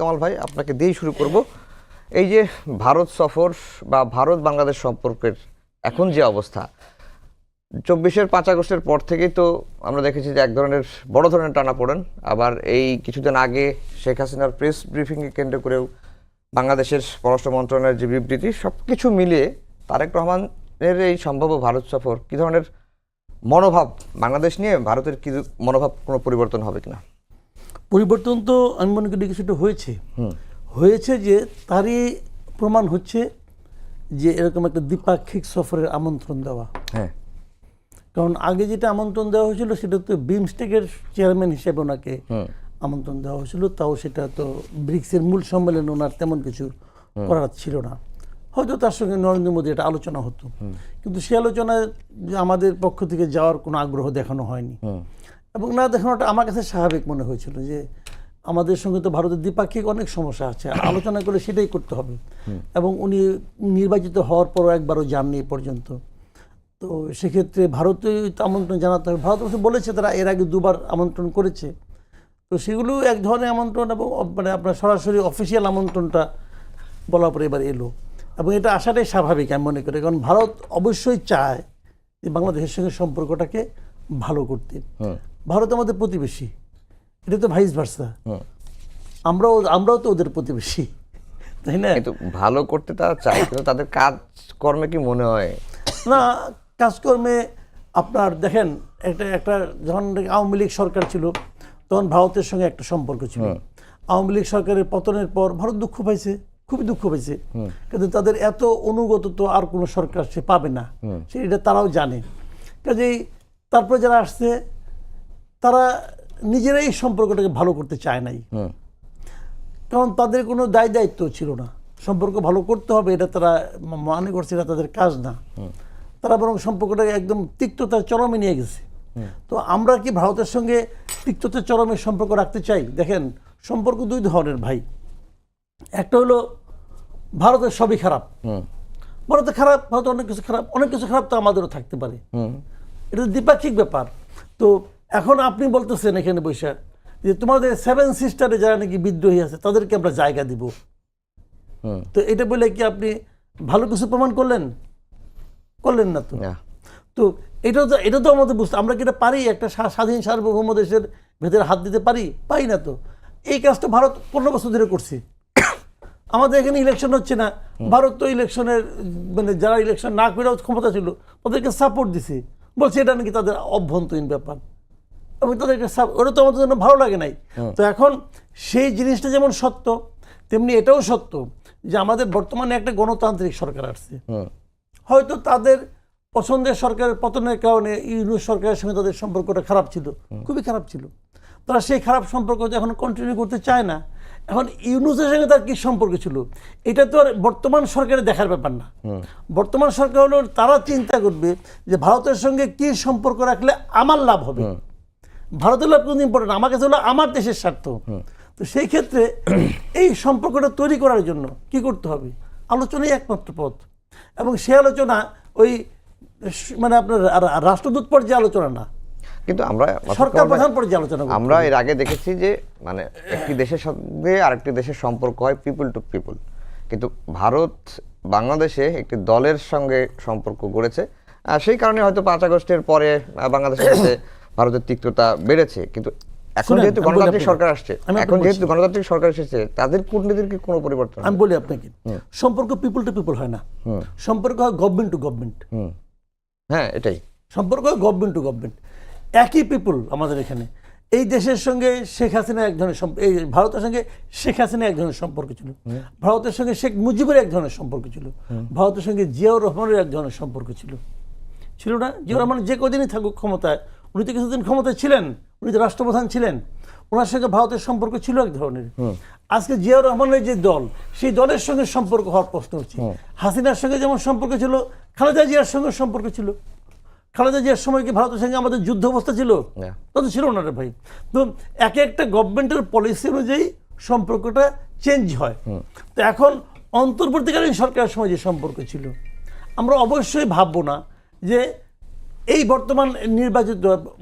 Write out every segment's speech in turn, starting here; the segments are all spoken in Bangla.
কামাল ভাই, আপনাকে দিয়েই শুরু করব। এই যে ভারত সফর বা ভারত বাংলাদেশ সম্পর্কের এখন যে অবস্থা, 24-এর 5 আগস্টের পর থেকেই তো আমরা দেখেছি যে এক ধরনের বড় ধরনের টানাপোড়েন। আবার এই কিছুদিন আগে শেখ হাসিনার প্রেস ব্রিফিংকে কেন্দ্র করেও বাংলাদেশের পররাষ্ট্র মন্ত্রণালয়ের যে বিবৃতি, সব কিছু মিলিয়ে তারেক রহমানের এই সম্ভাব্য ভারত সফর কী ধরনের মনোভাব, বাংলাদেশ নিয়ে ভারতের কি মনোভাব কোনো পরিবর্তন হবে কিনা? পরিবর্তন তো আমি মনে করি কিছুটা হয়েছে যে তারই প্রমাণ হচ্ছে যে এরকম একটা দ্বিপাক্ষিক সফরের আমন্ত্রণ দেওয়া। হ্যাঁ, কারণ আগে যেটা আমন্ত্রণ দেওয়া হয়েছিল সেটা তো বিমস্টেকের চেয়ারম্যান হিসেবে ওনাকে আমন্ত্রণ দেওয়া হয়েছিল, তাও সেটা তো ব্রিক্সের মূল সম্মেলনে ওনার তেমন কিছু করার ছিল না। হয়তো তার সঙ্গে নরেন্দ্র মোদী এটা আলোচনা হতো, কিন্তু সে আলোচনায় আমাদের পক্ষ থেকে যাওয়ার কোনো আগ্রহ দেখানো হয়নি। এবং না দেখানোটা আমার কাছে স্বাভাবিক মনে হয়েছিল যে আমাদের সঙ্গে তো ভারতের দ্বিপাক্ষিক অনেক সমস্যা আছে, আলোচনা করে সেটাই করতে হবে। এবং উনি নির্বাচিত হওয়ার পরও একবারও যাননি এ পর্যন্ত। তো সেক্ষেত্রে ভারতে আমন্ত্রণ জানাতে হবে। ভারত অবশ্য বলেছে তারা এর আগে 2বার আমন্ত্রণ করেছে, তো সেগুলো এক ধরনের আমন্ত্রণ এবং মানে আপনার সরাসরি অফিসিয়াল আমন্ত্রণটা বলার পরে এবার এলো, এবং এটা আসাটাই স্বাভাবিক আমি মনে করি। কারণ ভারত অবশ্যই চায় যে বাংলাদেশের সঙ্গে সম্পর্কটাকে ভালো করতে। ভারত আমাদের প্রতিবেশী, এটা তো ভাইস ভার্সা, আমরাও তো ওদের প্রতিবেশী, তাই না? কিন্তু ভালো করতে তারা চায়, কিন্তু তাদের কাজ কর্মে কি মনে হয় না, কাজকর্মে আপনার দেখেন একটা যখন আওয়ামী লীগ সরকার ছিল তখন ভারতের সঙ্গে একটা সম্পর্ক ছিল। আওয়ামী লীগ সরকারের পতনের পর ভারত দুঃখ পাইছে, খুবই দুঃখ পাইছে, কিন্তু তাদের এত অনুগত তো আর কোনো সরকার সে পাবে না, সেটা তারাও জানে। কাজেই তারপরে যারা আসছে তারা নিজেরাই সম্পর্কটাকে ভালো করতে চায় নাই, কারণ তাদের কোনো দায়িত্ব ছিল না। সম্পর্ক ভালো করতে হবে এটা তারা মনে করছে, এটা তাদের কাজ না। তারা বরং সম্পর্কটাকে একদম তিক্ততার চরমে নিয়ে গেছে। তো আমরা কি ভারতের সঙ্গে তিক্ততার চরমে সম্পর্ক রাখতে চাই? দেখেন, সম্পর্ক 2 ধরনের ভাই। একটা হলো ভারতের সবই খারাপ, ভারতে খারাপ, ভারতে অনেক কিছু খারাপ তো আমাদেরও থাকতে পারে, এটা দ্বিপাক্ষিক ব্যাপার। তো এখন আপনি বলতেছেন এখানে বৈশা যে তোমাদের 7 সিস্টারে যারা নাকি বিদ্রোহী আছে তাদেরকে আমরা জায়গা দিব, তো এটা বলে কি আপনি ভালো কিছু প্রমাণ করলেন না তো। তো এটা তো আমাদের বুঝতে, আমরা কি এটা পারি? একটা স্বাধীন সার্বভৌম দেশের ভেতরে হাত দিতে পারি না তো। এই কাজটা ভারত 15 বছর ধরে করছে। আমাদের এখানে ইলেকশন হচ্ছে না, ভারত তো ইলেকশনের মানে যারা ইলেকশন না করে ক্ষমতা ছিল ওদেরকে সাপোর্ট দিছে, বলছে এটা নাকি তাদের অভ্যন্তরীণ ব্যাপার, এবং তাদেরকে ওটা তো আমাদের জন্য ভালো লাগে নাই। তো এখন সেই জিনিসটা যেমন সত্য, তেমনি এটাও সত্য যে আমাদের বর্তমানে একটা গণতান্ত্রিক সরকার আসছে। হয়তো তাদের পছন্দের সরকারের পতনের কারণে ইউনূস সরকারের সঙ্গে তাদের সম্পর্কটা খারাপ ছিল, খুবই খারাপ ছিল। তারা সেই খারাপ সম্পর্ক এখন কন্টিনিউ করতে চায় না। এখন ইউনূসের সঙ্গে তার কি সম্পর্ক ছিল এটা তো আর বর্তমান সরকারের দেখার ব্যাপার না। বর্তমান সরকার হলো তারা চিন্তা করবে যে ভারতের সঙ্গে কি সম্পর্ক রাখলে আমার লাভ হবে। ভারতের লাভ কিন্তু ইম্পর্টেন্ট, আমার কাছে হলো আমার দেশের স্বার্থ। তো সেই ক্ষেত্রে এই সম্পর্কটা তৈরি করার জন্য কি করতে হবে? আলোচনাই একমাত্র পথ, এবং সে আলোচনা ওই মানে আপনার রাষ্ট্রদূত পর্যায়ে আলোচনা না, কিন্তু আমরা সরকার প্রধান পর্যায়ে আলোচনা। আমরা এর আগে দেখেছি যে মানে একটি দেশের সঙ্গে আরেকটি দেশের সম্পর্ক হয় পিপল টু পিপল, কিন্তু ভারত বাংলাদেশে একটি দলের সঙ্গে সম্পর্ক গড়েছে। সেই কারণে হয়তো 5 আগস্টের পরে বাংলাদেশের সাথে ভারতের তিক্ততা বেড়েছে। কিন্তু এখন যেহেতু গণতান্ত্রিক সরকার এসেছে, তাদের কূটনীতির কি কোনো পরিবর্তন? আমি বলি আপনাকে, সম্পর্ক পিপল টু পিপল হয় না, সম্পর্ক হয় গভর্নমেন্ট টু গভর্নমেন্ট। হ্যাঁ, এটাই সম্পর্ক হয় গভর্নমেন্ট টু গভর্নমেন্ট। একই পিপল আমাদের এখানে। এই দেশের সঙ্গে শেখ হাসিনা এক ধরনের, এই ভারতের সঙ্গে শেখ হাসিনা এক ধরনের সম্পর্ক ছিল, ভারতের সঙ্গে শেখ মুজিবের এক ধরনের সম্পর্ক ছিল, ভারতের সঙ্গে জিয়াউর রহমানের এক ধরনের সম্পর্ক ছিল না? জিয়াউর রহমান যে কদিনই থাকুক ক্ষমতায়, উনি তো কিছুদিন ক্ষমতায় ছিলেন, উনি তো রাষ্ট্রপ্রধান ছিলেন, ওনার সঙ্গে ভারতের সম্পর্ক ছিল এক ধরনের। আজকে জিয়াউর রহমানের যে দল, সেই দলের সঙ্গে সম্পর্ক হওয়ার প্রশ্ন হচ্ছে। হাসিনার সঙ্গে যেমন সম্পর্ক ছিল, খালেদা জিয়ার সঙ্গে সম্পর্ক ছিল। খালেদা জিয়ার সময় কি ভারতের সঙ্গে আমাদের যুদ্ধ অবস্থা ছিল? তা তো ছিল না রে ভাই। তো একটা গভর্নমেন্টের পলিসি অনুযায়ী সম্পর্কটা চেঞ্জ হয়। তো এখন অন্তর্বর্তীকালীন সরকারের সময় যে সম্পর্ক ছিল, আমরা অবশ্যই ভাববো না যে এই বর্তমান নির্বাচিত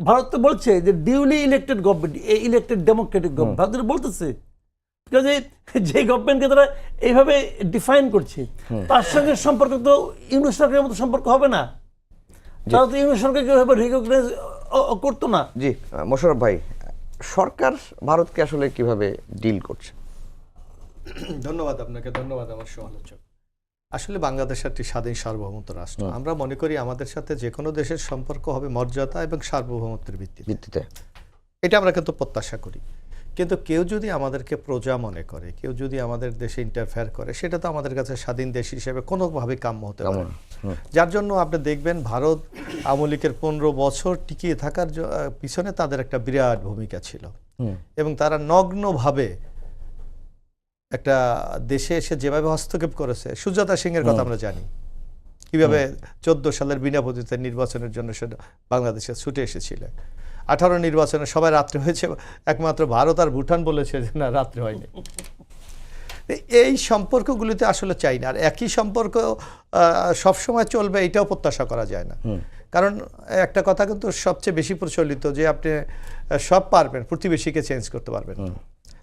ভারত তো বলছে যে duly elected government, elected Democratic government, Bharat বলতেছে কাজে যে গভর্নমেন্টকে তারা এইভাবে ডিফাইন করছে তার সঙ্গে সম্পর্ক তো ইউনিট সরকারের মতো সম্পর্ক হবে না, তারা তো ইউনিট সরকারকে এভাবে রিকগনাইজ করতো না। জি মোশাররফ ভাই, সরকার ভারতকে আসলে কিভাবে ডিল করছে? ধন্যবাদ আপনাকে, ধন্যবাদ আমার সমালোচক। আসলে বাংলাদেশ একটি স্বাধীন সার্বভৌমত্ব রাষ্ট্র। আমরা মনে করি আমাদের সাথে যে কোনো দেশের সম্পর্ক হবে মর্যাদা এবং সার্বভৌমত্বের ভিত্তিতে, এটা আমরা কিন্তু প্রত্যাশা করি। কিন্তু কেউ যদি আমাদেরকে প্রজা মনে করে, কেউ যদি আমাদের দেশে ইন্টারফেয়ার করে, সেটা তো আমাদের কাছে স্বাধীন দেশ হিসেবে কোনোভাবেই কাম্য হতে পারে না। যার জন্য আপনি দেখবেন ভারত আওয়ামী লীগের 15 বছর টিকিয়ে থাকার পিছনে তাদের একটা বিরাট ভূমিকা ছিল, এবং তারা নগ্নভাবে একটা দেশে এসে যেভাবে হস্তক্ষেপ করেছে, সুজাতা সিং এর কথা আমরা জানি, কিভাবে 14 সালের বিনা প্রতিদ্বন্দ্বিতা নির্বাচনের জন্য সে বাংলাদেশে ছুটে এসেছিল। 18 নির্বাচনে সবাই রাত্রে হয়েছে, একমাত্র ভারত আর ভুটান বলেছে যে না, রাত্রে হয়নি। এই সম্পর্কগুলিতে আসলে চাই না। আর একই সম্পর্ক সবসময় চলবে এটাও প্রত্যাশা করা যায় না, কারণ একটা কথা কিন্তু সবচেয়ে বেশি প্রচলিত যে আপনি সব পারবেন, প্রতিবেশীকে চেঞ্জ করতে পারবেন।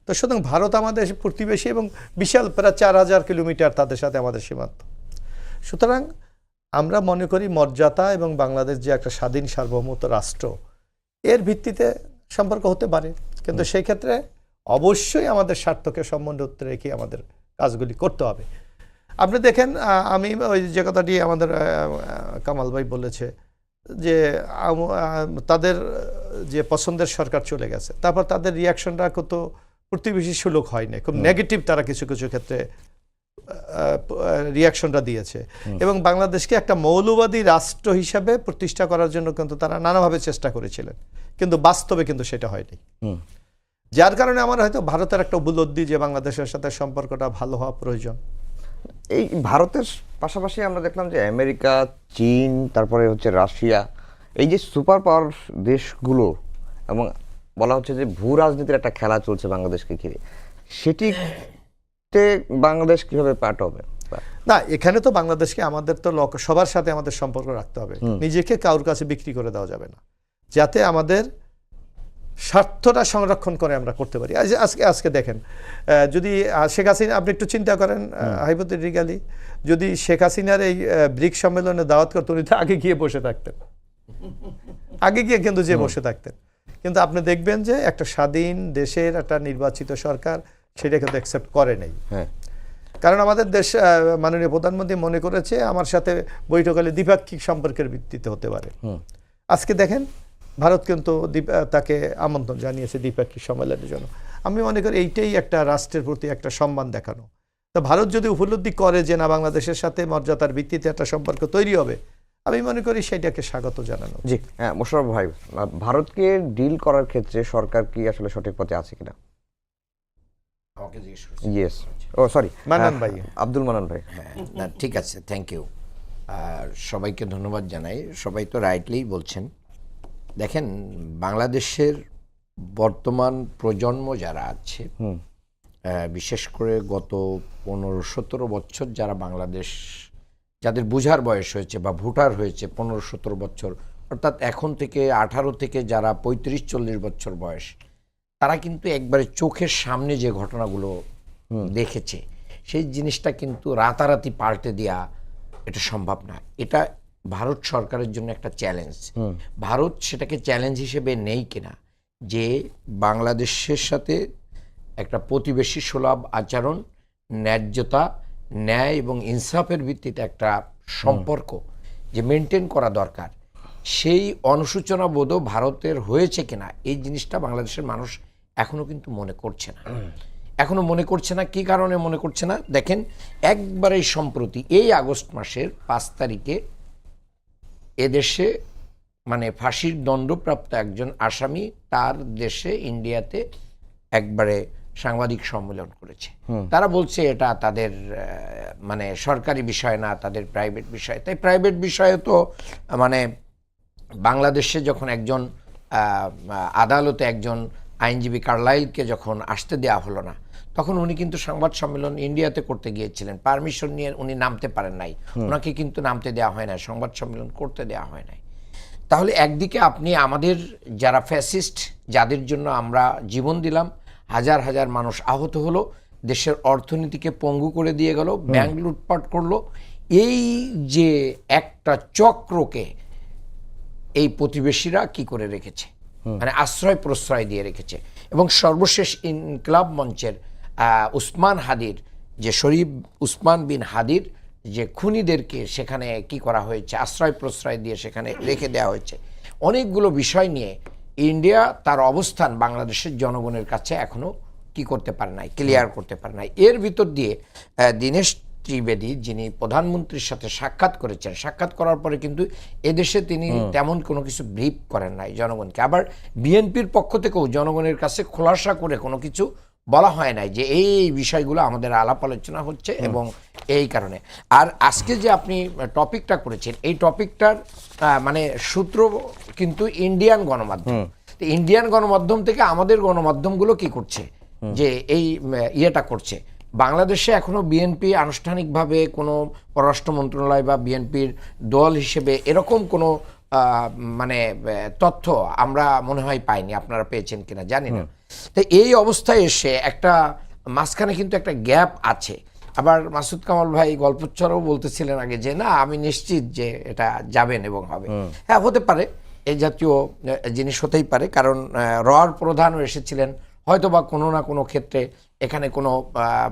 তো সুতরাং ভারত আমাদের প্রতিবেশী এবং বিশাল, প্রায় 4000 কিলোমিটার তাদের সাথে আমাদের সীমান্ত। সুতরাং আমরা মনে করি মর্যাদা এবং বাংলাদেশ যে একটা স্বাধীন সার্বভৌমত্ব রাষ্ট্র, এর ভিত্তিতে সম্পর্ক হতে পারে, কিন্তু সেই ক্ষেত্রে অবশ্যই আমাদের স্বার্থকে সম্বন্ধে রেখে আমাদের কাজগুলি করতে হবে। আপনি দেখেন, আমি ওই যে কথাটি আমাদের কামাল ভাই বলেছে যে তাদের যে পছন্দের সরকার চলে গেছে, তারপর তাদের রিয়াকশনটা কত প্রতিবেশী সুলভ হয় না, খুব নেগেটিভ তারা কিছু কিছু ক্ষেত্রে রিয়াকশনটা দিয়েছে, এবং বাংলাদেশকে একটা মৌলবাদী রাষ্ট্র হিসাবে প্রতিষ্ঠা করার জন্য কিন্তু তারা নানাভাবে চেষ্টা করেছিলেন, কিন্তু বাস্তবে কিন্তু সেটা হয়নি। যার কারণে আমার হয়তো ভারতের একটা উপলব্ধি যে বাংলাদেশের সাথে সম্পর্কটা ভালো হওয়া প্রয়োজন। এই ভারতের পাশাপাশি আমরা দেখলাম যে আমেরিকা, চীন, তারপরে হচ্ছে রাশিয়া, এই যে সুপার পাওয়ার দেশগুলো, এবং বলা হচ্ছে যে ভূ রাজনীতির একটা খেলা চলছে বাংলাদেশকে ঘিরে, সেটিতে বাংলাদেশ কিভাবে পার্ট হবে? না, এখানে তো বাংলাদেশকে আমাদের তো সবার সাথে আমাদের সম্পর্ক রাখতে হবে, নিজেকে কারোর কাছে বিক্রি করে দেওয়া যাবে না, যাতে আমাদের স্বার্থটা সংরক্ষণ করে আমরা করতে পারি। আজকে দেখেন, যদি শেখ হাসিনা, আপনি একটু চিন্তা করেন হাইপোথেটিক্যালি, যদি শেখ হাসিনার এই ব্রিক্স সম্মেলনে দাওয়াত করতেন, উনি তো আগে গিয়ে বসে থাকতেন, আগে গিয়ে কিন্তু যে বসে থাকতেন। কিন্তু আপনি দেখবেন যে একটা স্বাধীন দেশের একটা নির্বাচিত সরকার সেটা কিন্তু অ্যাকসেপ্ট করে নাই, কারণ আমাদের দেশ মাননীয় প্রধানমন্ত্রী মনে করেছে আমার সাথে বৈঠক হলে দ্বিপাক্ষিক সম্পর্কের ভিত্তিতে হতে পারে। আজকে দেখেন ভারত কিন্তু তাকে আমন্ত্রণ জানিয়েছে দ্বিপাক্ষিক সম্মেলনের জন্য। আমি মনে করি এইটাই একটা রাষ্ট্রের প্রতি একটা সম্মান দেখানো। তো ভারত যদি উপলব্ধি করে যে না, বাংলাদেশের সাথে মর্যাদার ভিত্তিতে একটা সম্পর্ক তৈরি হবে, আমি মনে করি সেটাকে স্বাগত জানানো। জি হ্যাঁ, মোশাররফ ভাই, ভারতকে ডিল করার ক্ষেত্রে সরকার কি আসলে সঠিক পথে আছে কিনা? আমাকে জিজ্ঞেস করছেন? ইয়েস, ও সরি, মান্নান ভাই। আব্দুল মান্নান ভাই। হ্যাঁ, না ঠিক আছে, থ্যাংক ইউ। আর সবাইকে ধন্যবাদ জানাই, সবাই তো রাইটলিই বলছেন। দেখেন, বাংলাদেশের বর্তমান প্রজন্ম যারা আছে, বিশেষ করে গত 15-17 বছর যারা বাংলাদেশ, যাদের বুঝার বয়স হয়েছে বা ভোটার হয়েছে 15-17 বছর, অর্থাৎ এখন থেকে 18 থেকে যারা 35-40 বছর বয়স, তারা কিন্তু একবারে চোখের সামনে যে ঘটনাগুলো দেখেছে, সেই জিনিসটা কিন্তু রাতারাতি পাল্টে দেওয়া এটা সম্ভব না। এটা ভারত সরকারের জন্য একটা চ্যালেঞ্জ। ভারত সেটাকে চ্যালেঞ্জ হিসেবে নেই কিনা, যে বাংলাদেশের সাথে একটা প্রতিবেশী সুলভ আচরণ, ন্যায্যতা, ন্যায় এবং ইনসাফের ভিত্তিতে একটা সম্পর্ক যে মেনটেন করা দরকার, সেই অনুসূচনা বোধও ভারতের হয়েছে কিনা, এই জিনিসটা বাংলাদেশের মানুষ এখনো কিন্তু মনে করছে না। এখনো মনে করছে না। কি কারণে মনে করছে না? দেখেন, একবারেই সম্প্রতি এই আগস্ট মাসের 5 তারিখে এদেশে মানে ফাঁসির দণ্ডপ্রাপ্ত একজন আসামি তার দেশে ইন্ডিয়াতে একবারে সাংবাদিক সম্মেলন করেছে। তারা বলছে এটা তাদের মানে সরকারি বিষয় না, তাদের প্রাইভেট বিষয়। তাই প্রাইভেট বিষয়ে তো মানে বাংলাদেশে যখন একজন আদালতে একজন আইনজীবী কার্লাইলকে যখন আসতে দেওয়া হলো না, তখন উনি কিন্তু সংবাদ সম্মেলন ইন্ডিয়াতে করতে গিয়েছিলেন, পারমিশন নিয়ে উনি নামতে পারেন নাই, ওনাকে কিন্তু নামতে দেওয়া হয় না, সংবাদ সম্মেলন করতে দেওয়া হয় নাই। তাহলে একদিকে আপনি আমাদের যারা ফ্যাসিস্ট, যাদের জন্য আমরা জীবন দিলাম, হাজার হাজার মানুষ আহত হলো, দেশের অর্থনীতিকে পঙ্গু করে দিয়ে গেল, ব্যাংক লুটপাট করলো। এই যে একটা চক্রকে এই প্রতিবেশীরা কি করে রেখেছে, মানে আশ্রয় প্রশ্রয় দিয়ে রেখেছে। এবং সর্বশেষ ইনকিলাব মঞ্চের উসমান হাদির যে শরীফ উসমান বিন হাদির যে খুনিদেরকে সেখানে কি করা হয়েছে, আশ্রয় প্রশ্রয় দিয়ে সেখানে রেখে দেওয়া হয়েছে। অনেকগুলো বিষয় নিয়ে ইন্ডিয়া তার অবস্থান বাংলাদেশের জনগণের কাছে এখনো কি করতে পারে নাই, ক্লিয়ার করতে পারে নাই। এর ভিতর দিয়ে দীনেশ ত্রিবেদী যিনি প্রধানমন্ত্রীর সাথে সাক্ষাৎ করেছেন, সাক্ষাৎ করার পরে কিন্তু এদেশে তিনি তেমন কোনো কিছু ব্রিফ করেন নাই জনগণকে। আবার বিএনপির পক্ষ থেকেও জনগণের কাছে খোলাসা করে কোনো কিছু বলা হয় নাই যে এই বিষয়গুলো আমাদের আলাপ আলোচনা হচ্ছে এবং এই কারণে। আর আজকে যে আপনি টপিকটা করেছেন, এই টপিকটার মানে সূত্র কিন্তু ইন্ডিয়ান গণমাধ্যম। ইন্ডিয়ান গণমাধ্যম থেকে আমাদের গণমাধ্যমগুলো কি করছে যে এই ইয়েটা করছে। বাংলাদেশে এখনো বিএনপি আনুষ্ঠানিকভাবে কোনো পররাষ্ট্র মন্ত্রণালয় বা বিএনপির দল হিসেবে এরকম কোনো মানে তথ্য আমরা মনে হয় পাইনি। আপনারা পেয়েছেন কিনা জানি না। তো এই অবস্থায় এসে একটা মাঝখানে কিন্তু একটা গ্যাপ আছে। আবার মাসুদ কামাল ভাই গল্পচ্ছরও বলতেছিলেন আগে যে না আমি নিশ্চিত যে এটা যাবেন এবং হবে। হ্যাঁ, হতে পারে, এই জাতীয় জিনিস হতেই পারে, কারণ রর প্রধানও এসেছিলেন, হয়তো বা কোনো না কোনো ক্ষেত্রে এখানে কোনো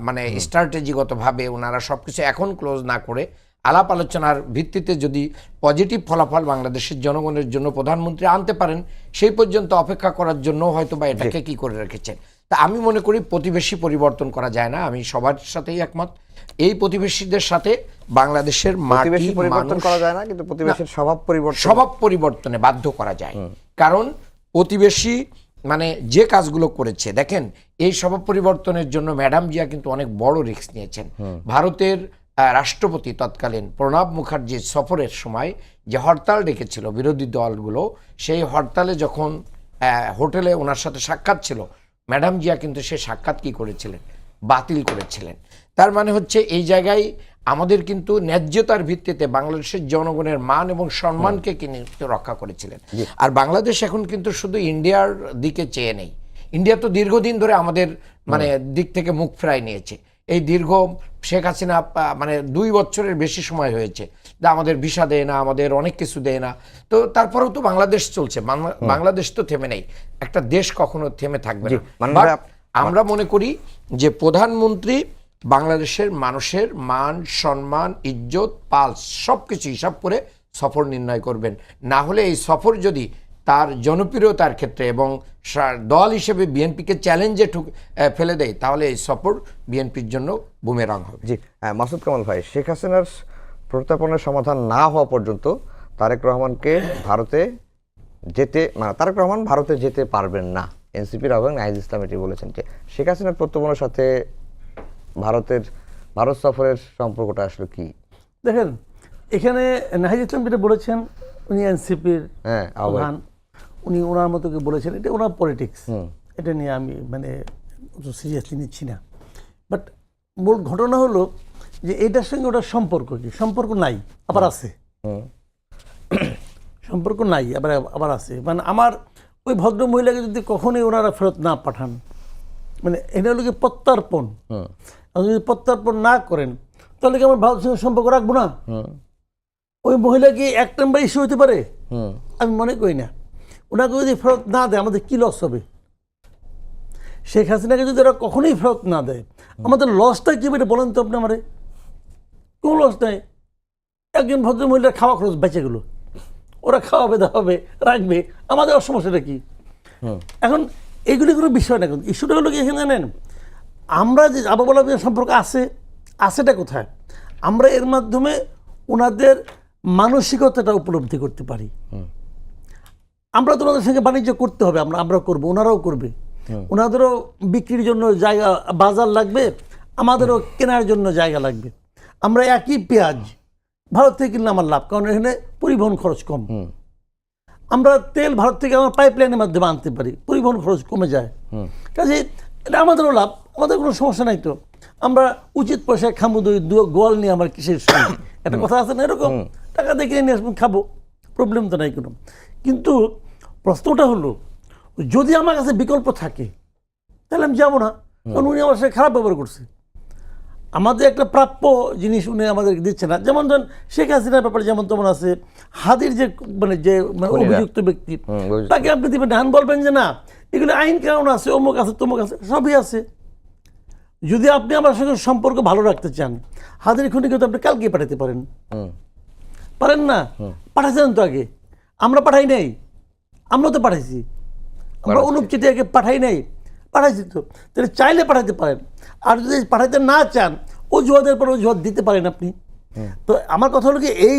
মানে স্ট্র্যাটেজিগতভাবে ওনারা সব কিছু এখন ক্লোজ না করে আলাপ আলোচনার ভিত্তিতে যদি পজিটিভ ফলাফল বাংলাদেশের জনগণের জন্য প্রধানমন্ত্রী আনতে পারেন, সেই পর্যন্ত অপেক্ষা করার জন্য হয়তো বা এটাকে কি করে রেখেছেন। তা আমি মনে করি প্রতিবেশী পরিবর্তন করা যায় না, আমি সবার সাথেই একমত। এই প্রতিবেশীদের সাথে বাংলাদেশের প্রতিবেশী পরিবর্তন করা যায় না, কিন্তু প্রতিবেশীর স্বভাব পরিবর্তনে বাধ্য করা যায়। কারণ প্রতিবেশী মানে যে কাজগুলো করেছে, দেখেন এই স্বভাব পরিবর্তনের জন্য ম্যাডাম জিয়া কিন্তু অনেক বড় রিস্ক নিয়েছেন। ভারতের রাষ্ট্রপতি তৎকালীন প্রণব মুখার্জির সফরের সময় যে হরতাল ডেকেছিল বিরোধী দলগুলো, সেই হরতালে যখন হোটেলে ওনার সাথে সাক্ষাৎ ছিল, ম্যাডাম জিয়া কিন্তু সে সাক্ষাৎ কি করেছিলেন, বাতিল করেছিলেন। তার মানে হচ্ছে এই জায়গায় আমাদের কিন্তু ন্যায্যতার ভিত্তিতে বাংলাদেশের জনগণের মান এবং সম্মানকে কিন্তু রক্ষা করেছিলেন। আর বাংলাদেশ এখন কিন্তু শুধু ইন্ডিয়ার দিকে চেয়ে নেই। ইন্ডিয়া তো দীর্ঘদিন ধরে আমাদের মানে দিক থেকে মুখ ফেরাই নিয়েছে। এই দীর্ঘ শেখ হাসিনা মানে 2 বছরের বেশি সময় হয়েছে যে আমাদের ভিসা দেয় না, আমাদের অনেক কিছু দেয় না। তো তারপরেও তো বাংলাদেশ চলছে, বাংলাদেশ তো থেমে নেই। একটা দেশ কখনো থেমে থাকবে না। আমরা মনে করি যে প্রধানমন্ত্রী বাংলাদেশের মানুষের মান সম্মান ইজ্জত পালস সবকিছু হিসাব করে সফর নির্ণয় করবেন। না হলে এই সফর যদি তার জনপ্রিয়তার ক্ষেত্রে এবং দল হিসেবে বিএনপিকে চ্যালেঞ্জে ফেলে দেয়, তাহলে এই সফর বিএনপির জন্য বুমেরাং হবে। জি, মাসুদ কামাল ভাই, শেখ হাসিনার প্রত্যাপনের সমাধান না হওয়া পর্যন্ত তারেক রহমানকে ভারতে যেতে মানে তারেক রহমান ভারতে যেতে পারবেন না। এনসিপির আহ্বায়ক নাহিদ ইসলাম এটি বলেছেন। যে শেখ হাসিনার প্রত্যাপনের সাথে ভারত সফরের সম্পর্কটা আসলে কি? দেখেন, এখানে নাহিদ ইসলাম যেটা বলেছেন, উনি এনসিপির প্রধান, উনি ওনার মতো বলেছেন, এটা ওনার পলিটিক্স, এটা নিয়ে আমি মানে সিরিয়াসলি নিচ্ছি না। বাট মূল ঘটনা হলো যে এটার সঙ্গে ওটার সম্পর্ক কি? সম্পর্ক নাই, আবার আছে। সম্পর্ক নাই, আবার আছে। মানে আমার ওই ভদ্র মহিলাকে যদি কখনোই ওনারা ফেরত না পাঠান, মানে এটা হলো কি প্রত্যার্পণ। যদি প্রত্যার্পণ না করেন, তাহলে কি আমার ভারতের সঙ্গে সম্পর্ক রাখবো না? ওই মহিলা কি এক নাম্বার ইস্যু হতে পারে? আমি মনে করি না। ওনাকে যদি ফেরত না দেয়, আমাদের কি লস হবে? শেখ হাসিনাকে যদি ওরা কখনোই ফেরত না দেয়, আমাদের লসটা কি হবে বলেন তো আপনি আমারে? কোনো লস নাই। একজন ভদ্র মহিলার খাওয়া খরচ বেঁচে গেল, ওরা খাওয়াবে দাওয়াবে রাখবে, আমাদের সমস্যাটা কি? এখন এইগুলি কোনো বিষয় না। কিন্তু ইস্যুটা হলো কি, এখানে জানেন আমরা যে আবার বলা সম্পর্ক আছেটা কোথায়? আমরা এর মাধ্যমে ওনাদের মানসিকতাটা উপলব্ধি করতে পারি। আমরা তো ওনাদের সঙ্গে বাণিজ্য করতে হবে, আমরা করবো, ওনারাও করবে। ওনাদেরও বিক্রির জন্য জায়গা বাজার লাগবে, আমাদেরও কেনার জন্য জায়গা লাগবে। আমরা একই পেঁয়াজ ভারত থেকে কিনলে আমার লাভ, কারণ এখানে পরিবহন খরচ কম। আমরা তেল ভারত থেকে আমার পাইপলাইনের মাধ্যমে আনতে পারি, পরিবহন খরচ কমে যায়। কাজে এটা আমাদেরও লাভ, আমাদের কোনো সমস্যা নাই। তো আমরা উচিত পয়সায় খামো গোয়াল নিয়ে আমার কিসের সঙ্গে একটা কথা আছে না, এরকম টাকা দিয়ে কিনে নিয়ে আসবো, খাবো, প্রবলেম তো নাই কোনো। কিন্তু প্রশ্নটা হলো, যদি আমার কাছে বিকল্প থাকে, তাহলে আমি যাবো না, কারণ উনি আমার সাথে খারাপ ব্যবহার করছে। আমাদের একটা প্রাপ্য জিনিস উনি আমাদেরকে দিচ্ছে না। যেমন ধরেন শেখ হাসিনার ব্যাপারে যেমন তেমন আছে, হাদির যে অভিযুক্ত ব্যক্তি, তাকে আপনি দিবেন না, বলবেন যে না এগুলো আইন কানুন আছে, অমুক আছে তমুক আছে, সবই আছে। যদি আপনি আমার সঙ্গে সম্পর্ক ভালো রাখতে চান, হাদির খুনিকে তো আপনি কালকে পাঠাতে পারেন, পারেন না? পাঠাচ্ছেন তো আগে, আমরা পাঠাই নাই, আমরা তো পাঠাইছি, আমরা অনুপ চেটিয়াকে পাঠাই নাই, পাঠাইছি তো। তাহলে চাইলে পাঠাতে পারেন, আর যদি পাঠাইতে না চান অজুহাতের পর অজুহাত দিতে পারেন আপনি। তো আমার কথা হলো কি, এই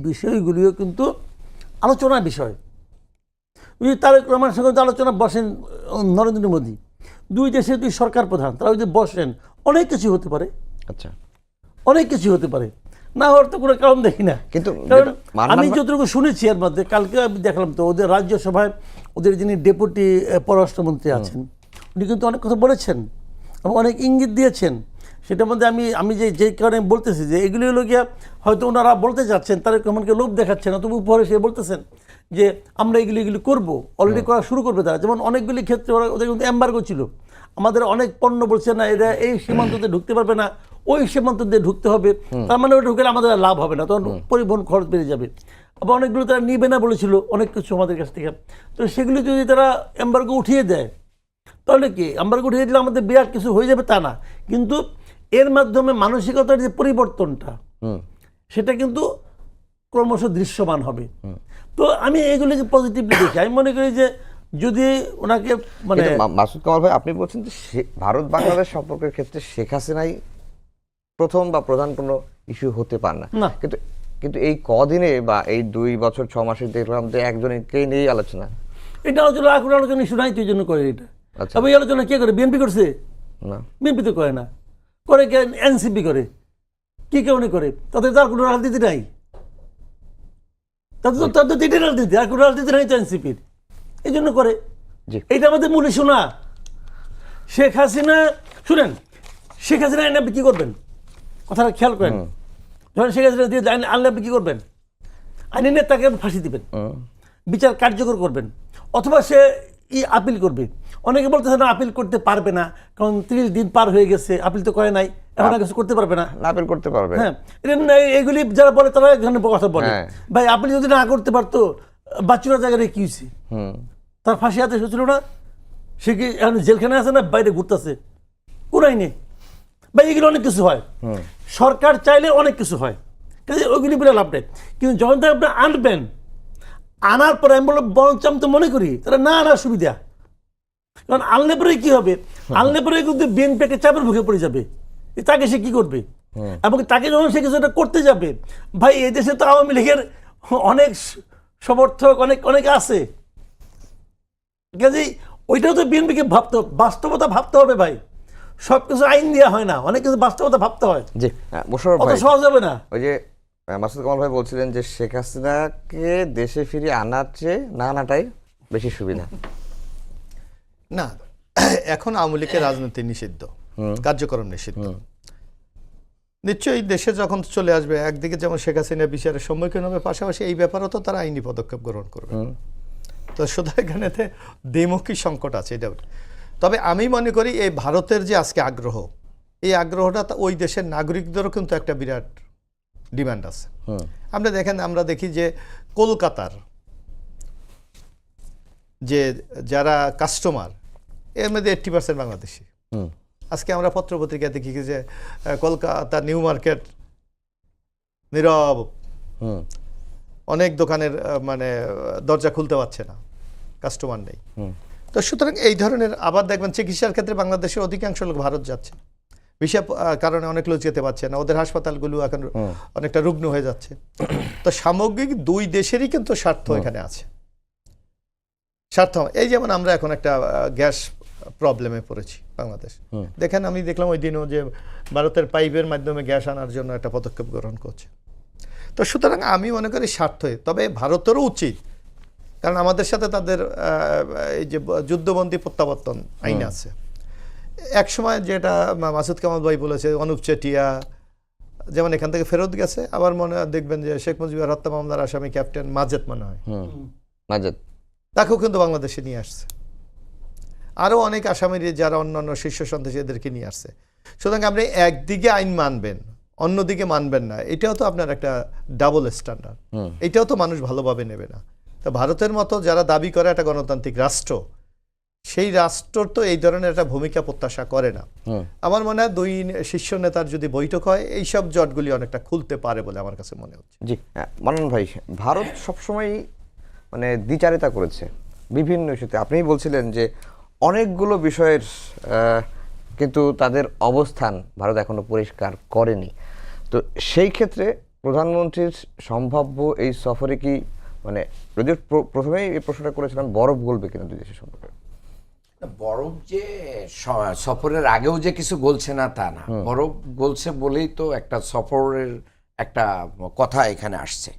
বিষয়গুলিও কিন্তু আলোচনার বিষয়। তারেক রহমানের সঙ্গে তো আলোচনা বসেন নরেন্দ্র মোদী, দুই দেশের দুই সরকার প্রধান, তারা যদি বসেন অনেক কিছু হতে পারে। আচ্ছা, অনেক কিছু হতে পারে, না হওয়ার তো কোনো কারণ দেখি না। কিন্তু কারণ আমি যতটুকু শুনেছি এর মধ্যে, কালকে আমি দেখলাম তো ওদের রাজ্যসভায় ওদের যিনি ডেপুটি পররাষ্ট্রমন্ত্রী আছেন, উনি কিন্তু অনেক কথা বলেছেন এবং অনেক ইঙ্গিত দিয়েছেন। সেটার মধ্যে আমি যে কারণে বলতেছি যে এগুলি হলো গিয়া হয়তো ওনারা বলতে যাচ্ছেন, তারেক রহমানকে লোভ দেখাচ্ছেন, অথবা উপহারে সে বলতেছেন যে আমরা এগুলি করবো, অলরেডি করা শুরু করবে তারা। যেমন অনেকগুলি ক্ষেত্রে ওদের কিন্তু এম্বার্গো ছিল, আমাদের অনেক পণ্য বলছে না এরা এই সীমান্ততে ঢুকতে পারবে না, ওই সীমান্ত দিয়ে ঢুকতে হবে, তার মানে ওটা ঢুকলে আমাদের আর লাভ হবে না, তখন পরিবহন খরচ বেড়ে যাবে। আবার অনেকগুলো তারা নিবে না বলেছিল অনেক কিছু আমাদের কাছ থেকে। তো সেগুলি যদি তারা এম্বার্গো উঠিয়ে দেয়, তাহলে কি এম্বার্গো উঠিয়ে দিলে আমাদের বিরাট কিছু হয়ে যাবে তা না, কিন্তু এর মাধ্যমে মানসিকতার যে পরিবর্তনটা সেটা কিন্তু ক্রমশ দৃশ্যমান হবে। তো আমি এগুলিকে পজিটিভলি দেখি। আমি মনে করি যে যদি ওনাকে মানে মাসুদ কামাল ভাই, আপনি বলছেন যে ভারত বাংলাদেশ সম্পর্কের ক্ষেত্রে শেখ হাসিনাই প্রথম বা প্রধান কোনো ইস্যু হতে পারে না, কিন্তু এই কদিনে বা এই 2 বছর 6 মাসে দেখলাম যে একজনকে নিয়েই আলোচনা, এটা আলোচনা আলোচনা ইস্যু নাই, তো এই জন্য করে এটা। আচ্ছা, তবে এই আলোচনা কে করে? বিএনপি করছে না? বিএনপি তো করে না, করে কে? এনসিপি করে। কি কারণে করে? তাদের তার কোনো রাজনীতি নাই, তাদের তো এটাই রাজনীতি, আর কোনো রাজনীতি নাই তো এনসিপির, এই জন্য করে। এইটা আমাদের মূল ইস্যু না। শেখ হাসিনা, শুনেন, শেখ হাসিনা আইনে আপনি কী করবেন? কথাটা খেয়াল করেন। যখন শেখ হাসিনা দিয়ে আনলে আপনি কী করবেন? আইনে নিয়ে তাকে ফাঁসি দিবেন, বিচার কার্যকর করবেন, অথবা সে আপিল করবে। অনেকে বলতেছে না আপিল করতে পারবে না, কারণ 30 দিন পার হয়ে গেছে, আপিল তো করে নাই, এখন আর কিছু করতে পারবে না। আপিল করতে পারবে, হ্যাঁ, এগুলি যারা বলে তারা এক ধরনের কথা বলে। ভাই আপিল যদি না করতে পারতো, বাচ্চুরা জায়গায় কি হয়েছে? তার ফাঁসি হাতে হয়েছিল না? সে কি এখন জেলখানায় আছে না বাইরে ঘুরতেছে? কোন আইনে? ভাই এগুলো অনেক কিছু হয়, সরকার চাইলে অনেক কিছু হয়, কাজে ওইগুলি বলে লাভ নেই। কিন্তু যখন তারা আপনি আনবেন, আনার পরে আমি বললাম বরঞ্চ আমি তো মনে করি তারা না আনার সুবিধা। কারণ আনলে পরে কি হবে? আনলে পরে কিন্তু বিএনপি একটা চাপের মুখে পড়ে যাবে, তাকে সে কি করবে? এবং তাকে যখন সে কিছু একটা করতে যাবে, ভাই এই দেশে তো আওয়ামী লীগের অনেক সমর্থক অনেক আছে, কাজেই ওইটাও তো বিএনপিকে ভাবতে হবে, বাস্তবতা ভাবতে হবে ভাই। সব কিছু আইন দেওয়া হয় না, অনেক কিছু বাস্তবতা ভাবতে হয়, অত সহজ হবে না। ওই যে মাসুদ কামাল ভাই বলছিলেন যে শেখ হাসিনাকে দেশে ফিরিয়ে আনার চেয়ে না আনাটাই বেশি সুবিধা। না, এখন আওয়ামী লীগের রাজনীতি নিষিদ্ধ, কার্যক্রম নিষিদ্ধ। নিশ্চয়ই দেশে যখন চলে আসবে, একদিকে যেমন শেখ হাসিনা বিচারের সম্মুখীন হবে, পাশাপাশি এই ব্যাপারেও তো তারা আইনি পদক্ষেপ গ্রহণ করবে। তো শুধু এখানেতে দ্বিমুখী সংকট আছে এটা। তবে আমি মনে করি এই ভারতের যে আজকে আগ্রহ, এই আগ্রহটা ওই দেশের নাগরিকদেরও কিন্তু একটা বিরাট ডিমান্ড আছে। আমরা দেখি যে কলকাতার যে যারা কাস্টমার, এর মধ্যে 80% বাংলাদেশি। আজকে আমরা পত্রপত্রিকা দেখি যে কলকাতা নিউ মার্কেট নীরব, অনেক দোকানের মানে দরজা খুলতে পারছে না, কাস্টমার নেই। তো সুতরাং এই ধরনের, আবার দেখবেন চিকিৎসার ক্ষেত্রে বাংলাদেশের অধিকাংশ লোক ভারত যাচ্ছে, ভিসা কারণে অনেক লোক যেতে পারছে না, ওদের হাসপাতালগুলো এখন অনেকটা রুগ্ন হয়ে যাচ্ছে। তো সামগ্রিক দুই দেশেরই কিন্তু স্বার্থ এখানে আছে, স্বার্থ। এই যেমন আমরা এখন একটা গ্যাস প্রবলেমে পড়েছি বাংলাদেশ, দেখেন আমি দেখলাম ওই দিনও যে ভারতের পাইপের মাধ্যমে গ্যাস আনার জন্য একটা পদক্ষেপ গ্রহণ করছে। তো সুতরাং আমি মনে করি স্বার্থই, তবে ভারতেরও উচিত, কারণ আমাদের সাথে তাদের এই যে যুদ্ধবন্দী প্রত্যাবর্তন আইন আছে। এক সময় যেটা মাসুদ কামাল ভাই বলেছে, অনুপ চেটিয়া যেমন এখান থেকে ফেরত গেছে, আবার মনে দেখবেন যে শেখ মুজিবুর হত্যা মামলার আসামি ক্যাপ্টেন মাজেদ মনে হয়, মাজেদ, তাকেও কিন্তু বাংলাদেশে নিয়ে আসছে। আরও অনেক আসামির যারা অন্যান্য শীর্ষ সন্ত্রাসীদেরকে নিয়ে আসছে। সুতরাং আপনি একদিকে আইন মানবেন, অন্যদিকে মানবেন না, এটাও তো আপনার একটা ডাবল স্ট্যান্ডার্ড, এটাও তো মানুষ ভালোভাবে নেবে না। তো ভারতের মতো যারা দাবি করে একটা গণতান্ত্রিক রাষ্ট্র, সেই রাষ্ট্র তো এই ধরনের একটা ভূমিকা প্রত্যাশা করে না। আমার মনে হয় দুই শীর্ষ নেতার যদি বৈঠক হয় এইসব জটগুলি অনেকটা খুলতে পারে বলে আমার কাছে মনে হচ্ছে। জি মানন ভাই, ভারত সবসময় মানে দ্বিচারিতা করেছে বিভিন্ন ইস্যুতে। আপনিই বলছিলেন যে অনেকগুলো বিষয়ের কিন্তু তাদের অবস্থান ভারত এখনো পরিষ্কার করেনি। তো সেই ক্ষেত্রে প্রধানমন্ত্রীর সম্ভাব্য এই সফরে কি মানে, যদিও প্রথমেই এই প্রশ্নটা করেছিলাম বরফ গলবে কিনা দুই দেশের সম্পর্কে। বরফ যে সফরের আগেও যে কিছু গলছে না তা না, বরফ গলছে বলেই তো একটা সফরের একটা কথা এখানে আসছে।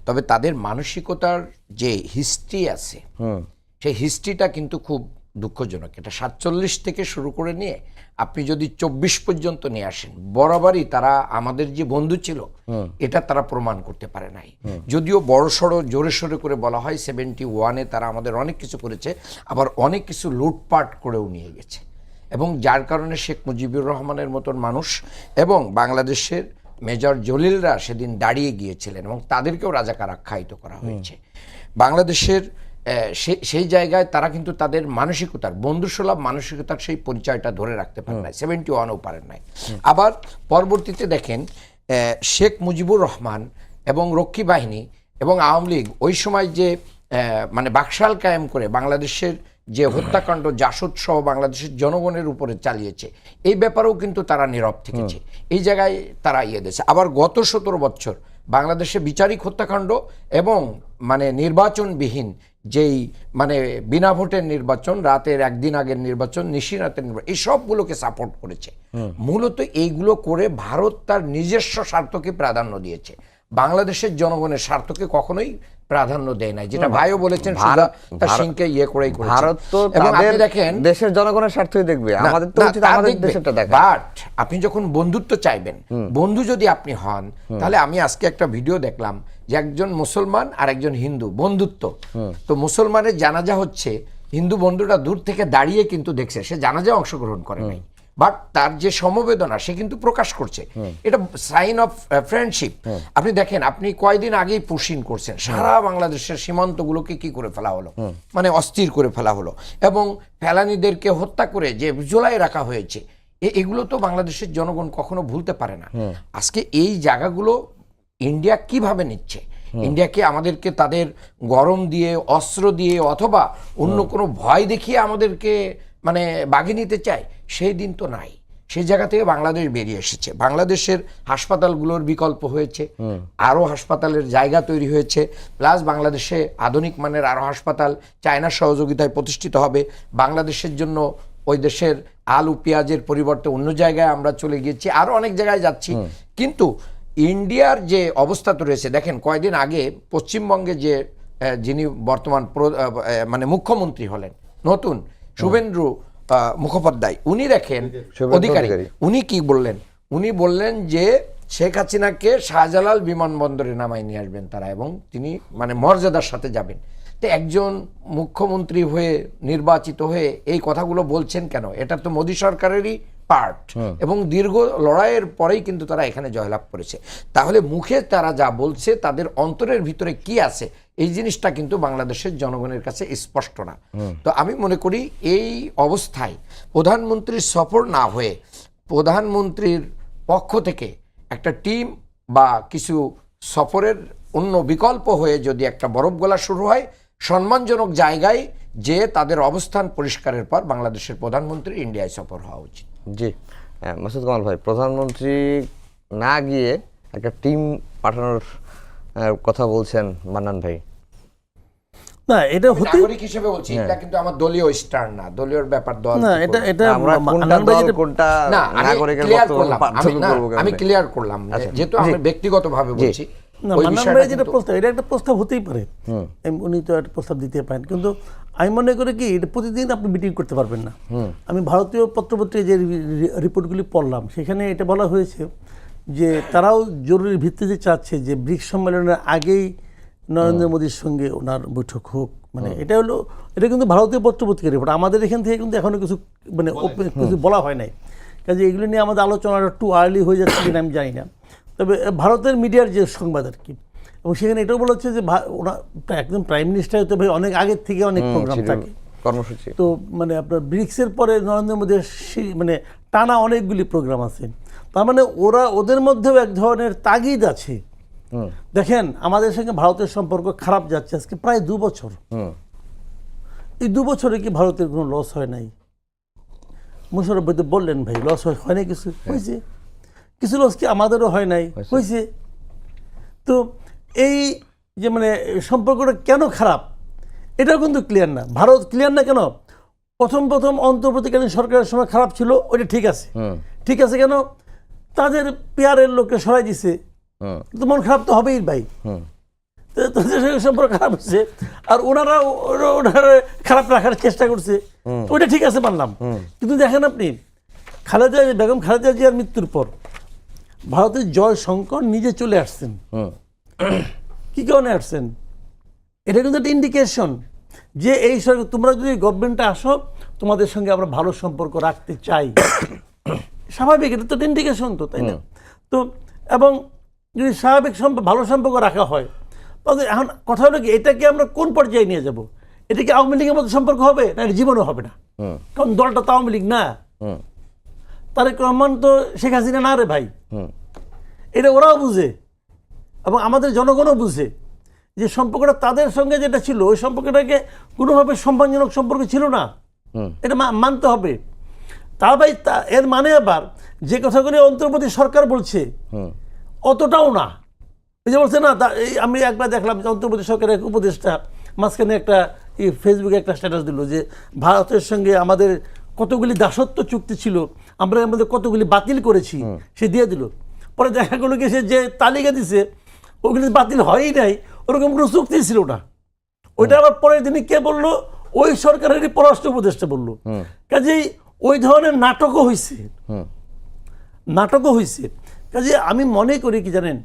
তবে তাদের মানসিকতার যে হিস্ট্রি আছে সেই হিস্ট্রিটা কিন্তু খুব দুঃখজনক। এটা 47 থেকে শুরু করে নিয়ে আপনি যদি 24 পর্যন্ত নিয়ে আসেন, বরাবরই তারা আমাদের যে বন্ধু ছিল এটা তারা প্রমাণ করতে পারে নাই। যদিও বড় সড়ো জোরে সোরে করে বলা হয় 71-এ তারা আমাদের অনেক কিছু করেছে, আবার অনেক কিছু লুটপাট করেও নিয়ে গেছে, এবং যার কারণে শেখ মুজিবুর রহমানের মতন মানুষ এবং বাংলাদেশের মেজর জলিলরা সেদিন দাঁড়িয়ে গিয়েছিলেন এবং তাদেরকেও রাজাকার আখ্যায়িত করা হয়েছে। বাংলাদেশের সেই জায়গায় তারা কিন্তু তাদের মানসিকতার, বন্ধুসুলভ মানসিকতার সেই পরিচয়টা ধরে রাখতে পারেন নাই, 71-ও পারেন নাই। আবার পরবর্তীতে দেখেন শেখ মুজিবুর রহমান এবং রক্ষী বাহিনী এবং আওয়ামী লীগ ওই সময় যে মানে বাকশাল কায়েম করে বাংলাদেশের যে হত্যাকাণ্ড জাসদ সহ বাংলাদেশের জনগণের উপরে চালিয়েছে, এই ব্যাপারেও কিন্তু তারা নীরব থেকেছে। এই জায়গায় তারা দিয়েছে। আবার গত 17 বছর বাংলাদেশে বিচারিক হত্যাকাণ্ড এবং মানে নির্বাচনবিহীন যেই মানে বিনা ভোটের নির্বাচন, রাতের একদিন আগের নির্বাচন, নিশিরাতের নির্বাচন, এই সবগুলোকে সাপোর্ট করেছে। মূলত এইগুলো করে ভারত তার নিজস্ব স্বার্থকে প্রাধান্য দিয়েছে, বাংলাদেশের জনগণের স্বার্থকে কখনোই প্রাধান্য দেয় নাই, যেটা ভাইও বলেছেন তার সিংকে করেই করেছে। ভারত তো তাদের দেখেন দেশের জনগণের স্বার্থই দেখবে, আমাদের তো উচিত আমাদের দেশেরটা দেখা। বাট আপনি যখন বন্ধুত্ব চাইবেন, বন্ধু যদি আপনি হন, তাহলে আমি আজকে একটা ভিডিও দেখলাম যে একজন মুসলমান আর একজন হিন্দু বন্ধুত্ব, তো মুসলমানের জানাজা হচ্ছে, হিন্দু বন্ধুটা দূর থেকে দাঁড়িয়ে কিন্তু দেখছে, সে জানাজায় অংশগ্রহণ করে নাই, বাট তার যে সমবেদনা সে কিন্তু প্রকাশ করছে, এটা সাইন অফ ফ্রেন্ডশিপ। আপনি দেখেন, আপনি কয়দিন আগেই পুশিন করছেন, সারা বাংলাদেশের সীমান্তগুলোকে কি করে ফেলা হলো, মানে অস্থির করে ফেলা হলো, এবং ফেলানিদেরকে হত্যা করে যে জোলাই রাখা হয়েছে, এগুলো তো বাংলাদেশের জনগণ কখনো ভুলতে পারে না। আজকে এই জায়গাগুলো ইন্ডিয়া কিভাবে নিচ্ছে? ইন্ডিয়াকে আমাদেরকে তাদের গরম দিয়ে, অস্ত্র দিয়ে, অথবা অন্য কোনো ভয় দেখিয়ে আমাদেরকে মানে বাগিয়ে নিতে চায়, সেই দিন তো নাই। সেই জায়গা থেকে বাংলাদেশ বেরিয়ে এসেছে। বাংলাদেশের হাসপাতালগুলোর বিকল্প হয়েছে, আরও হাসপাতালের জায়গা তৈরি হয়েছে, প্লাস বাংলাদেশে আধুনিক মানের আরও হাসপাতাল চায়নার সহযোগিতায় প্রতিষ্ঠিত হবে। বাংলাদেশের জন্য ওই দেশের আলু পেঁয়াজের পরিবর্তে অন্য জায়গায় আমরা চলে গিয়েছি, আরও অনেক জায়গায় যাচ্ছি। কিন্তু ইন্ডিয়ার যে অবস্থা তো রয়েছে, দেখেন কয়েকদিন আগে পশ্চিমবঙ্গে যে যিনি বর্তমান মানে মুখ্যমন্ত্রী হলেন নতুন, শুভেন্দু মুখোপাধ্যায়, উনি দেখেন অধিকারী, উনি কি বললেন? উনি বললেন যে শেখ হাসিনাকে শাহজালাল বিমানবন্দরে নামায় নিয়ে আসবেন তারা, এবং তিনি মানে মর্যাদার সাথে যাবেন। তো একজন মুখ্যমন্ত্রী হয়ে নির্বাচিত হয়ে এই কথাগুলো বলছেন কেন? এটা তো মোদী সরকারেরই পার্ট, এবং দীর্ঘ লড়াইয়ের পরেই কিন্তু তারা এখানে জয়লাভ করেছে। তাহলে মুখে তারা যা বলছে, তাদের অন্তরের ভিতরে কি আছে, এই জিনিসটা কিন্তু বাংলাদেশের জনগণের কাছে স্পষ্ট না। তো আমি মনে করি এই অবস্থায় প্রধানমন্ত্রীর সফর না হয়ে প্রধানমন্ত্রীর পক্ষ থেকে একটা টিম বা কিছু সফরের অন্য বিকল্প হয়ে যদি একটা বরফ গলা শুরু হয়, সম্মানজনক জায়গায় যে তাদের অবস্থান পরিষ্কারের পর বাংলাদেশের প্রধানমন্ত্রী ইন্ডিয়ায় সফর হওয়া উচিত। জি মাসুদ কামাল ভাই, প্রধানমন্ত্রী না গিয়ে একটা টিম পাঠানোর কথা বলছেন মান্নান ভাই। না, এটা হতে নাগরিক হিসেবে বলছি, এটা কিন্তু আমার দলীয় স্টার না, দলীয় ব্যাপার দল না, এটা আমরা কোনটা দল কোনটা নাগরিকের আমি ক্লিয়ার করলাম, যেহেতু আমি ব্যক্তিগতভাবে বলছি। না, মান্নান ভাই যেটা প্রস্তাব, এটা একটা প্রস্তাব হতেই পারে, উনি তো একটা প্রস্তাব দিতে পারেন, কিন্তু আমি মনে করি কি এটা প্রতিদিন আপনি মিটিং করতে পারবেন না। আমি ভারতীয় পত্রপত্রিকায় যে রিপোর্টগুলি পড়লাম, সেখানে এটা বলা হয়েছে যে তারাও জরুরি ভিত্তিতে চাচ্ছে যে ব্রিক্স সম্মেলনের আগেই নরেন্দ্র মোদীর সঙ্গে ওনার বৈঠক হোক, মানে এটা কিন্তু ভারতীয় পত্রপত্রিকার রিপোর্ট, আমাদের এখান থেকে কিন্তু এখনো কিছু মানে কিছু বলা হয় নাই, কাজে এগুলো নিয়ে আমাদের আলোচনাটা একটু আর্লি হয়ে যাচ্ছে কিনা আমি জানি না। তবে ভারতের মিডিয়ার যে সংবাদ আর কি, এবং সেখানে এটাও বলা হচ্ছে যে ওরা একদম প্রাইম মিনিস্টার তো ভাই অনেক আগের থেকে অনেক প্রোগ্রাম থাকে, কর্মসূচি, তো মানে আপনার ব্রিক্সের পরে নরেন্দ্র মোদীর মানে টানা অনেকগুলি প্রোগ্রাম আছে, তার মানে ওদের মধ্যেও এক ধরনের তাগিদ আছে। দেখেন আমাদের সঙ্গে ভারতের সম্পর্ক খারাপ যাচ্ছে আজকে প্রায় 2 বছর। এই 2 বছরে কি ভারতের কোনো লস হয় নাই? মুশারফ ভাই তো বললেন ভাই লস হয় নাই, কিছু হয়েছে, কিছু লস কি আমাদেরও হয় নাই, হয়েছে। তো এই যে মানে সম্পর্কটা কেন খারাপ এটাও কিন্তু ক্লিয়ার না, ভারত ক্লিয়ার না কেন। প্রথম অন্তর্বর্তীকালীন সরকারের সময় খারাপ ছিল, ওইটা ঠিক আছে, ঠিক আছে কেন, তাদের পিয়ারের লোককে সরাই দিছে, তো মন খারাপ তো হবেই ভাই, তাদের সঙ্গে সম্পর্ক খারাপ হচ্ছে, আর ওনারা খারাপ রাখার চেষ্টা করছে, ওইটা ঠিক আছে মানলাম। কিন্তু দেখেন আপনি বেগম খালেদা জিয়ার মৃত্যুর পর ভারতের জয়শঙ্কর নিজে চলে আসছেন। কি কারণে আসছেন? এটা কিন্তু একটা ইন্ডিকেশন যে এই সরকার, তোমরা যদি গভর্নমেন্টে আসো তোমাদের সঙ্গে আমরা ভালো সম্পর্ক রাখতে চাই, স্বাভাবিক, এটা তো ইন্ডিকেশন তো, তাই না? তো এবং যদি স্বাভাবিক ভালো সম্পর্ক রাখা হয়, তাহলে এখন কথা হলো কি, এটাকে আমরা কোন পর্যায়ে নিয়ে যাব? এটা কি আওয়ামী লীগের মতো সম্পর্ক হবে? না, এটা জীবনও হবে না, কারণ দলটা তো আওয়ামী লীগ না, তারেক রহমান তো শেখ হাসিনা না রে ভাই। এটা ওরাও বুঝে এবং আমাদের জনগণও বুঝে যে সম্পর্কটা তাদের সঙ্গে যেটা ছিল ওই সম্পর্কটাকে কোনোভাবে সম্মানজনক সম্পর্ক ছিল না, এটা মানতে হবে। তার ভাই এর মানে আবার যে কথাগুলি অন্তর্বর্তী সরকার বলছে অতটাও না। এই যে বলছে না, আমি একবার দেখলাম যে অন্তর্বর্তী সরকারের এক উপদেষ্টা মাঝখানে একটা ফেসবুকে একটা স্ট্যাটাস দিল যে ভারতের সঙ্গে আমাদের কতগুলি দাসত্ব চুক্তি ছিল, আমরা আমাদের কতগুলি বাতিল করেছি, সে দিয়ে দিল। পরে দেখা গেলো কি, সে যে তালিকা দিছে ওগুলি বাতিল হয়ই নাই, ওরকম কোনো চুক্তি ছিল না। ওইটা আবার পরের দিনে কে বললো? ওই সরকারেরই পররাষ্ট্র উপদেষ্টা বললো। কাজেই ওই ধরনের নাটকও হয়েছে, কাজে আমি মনে করি কি জানেন,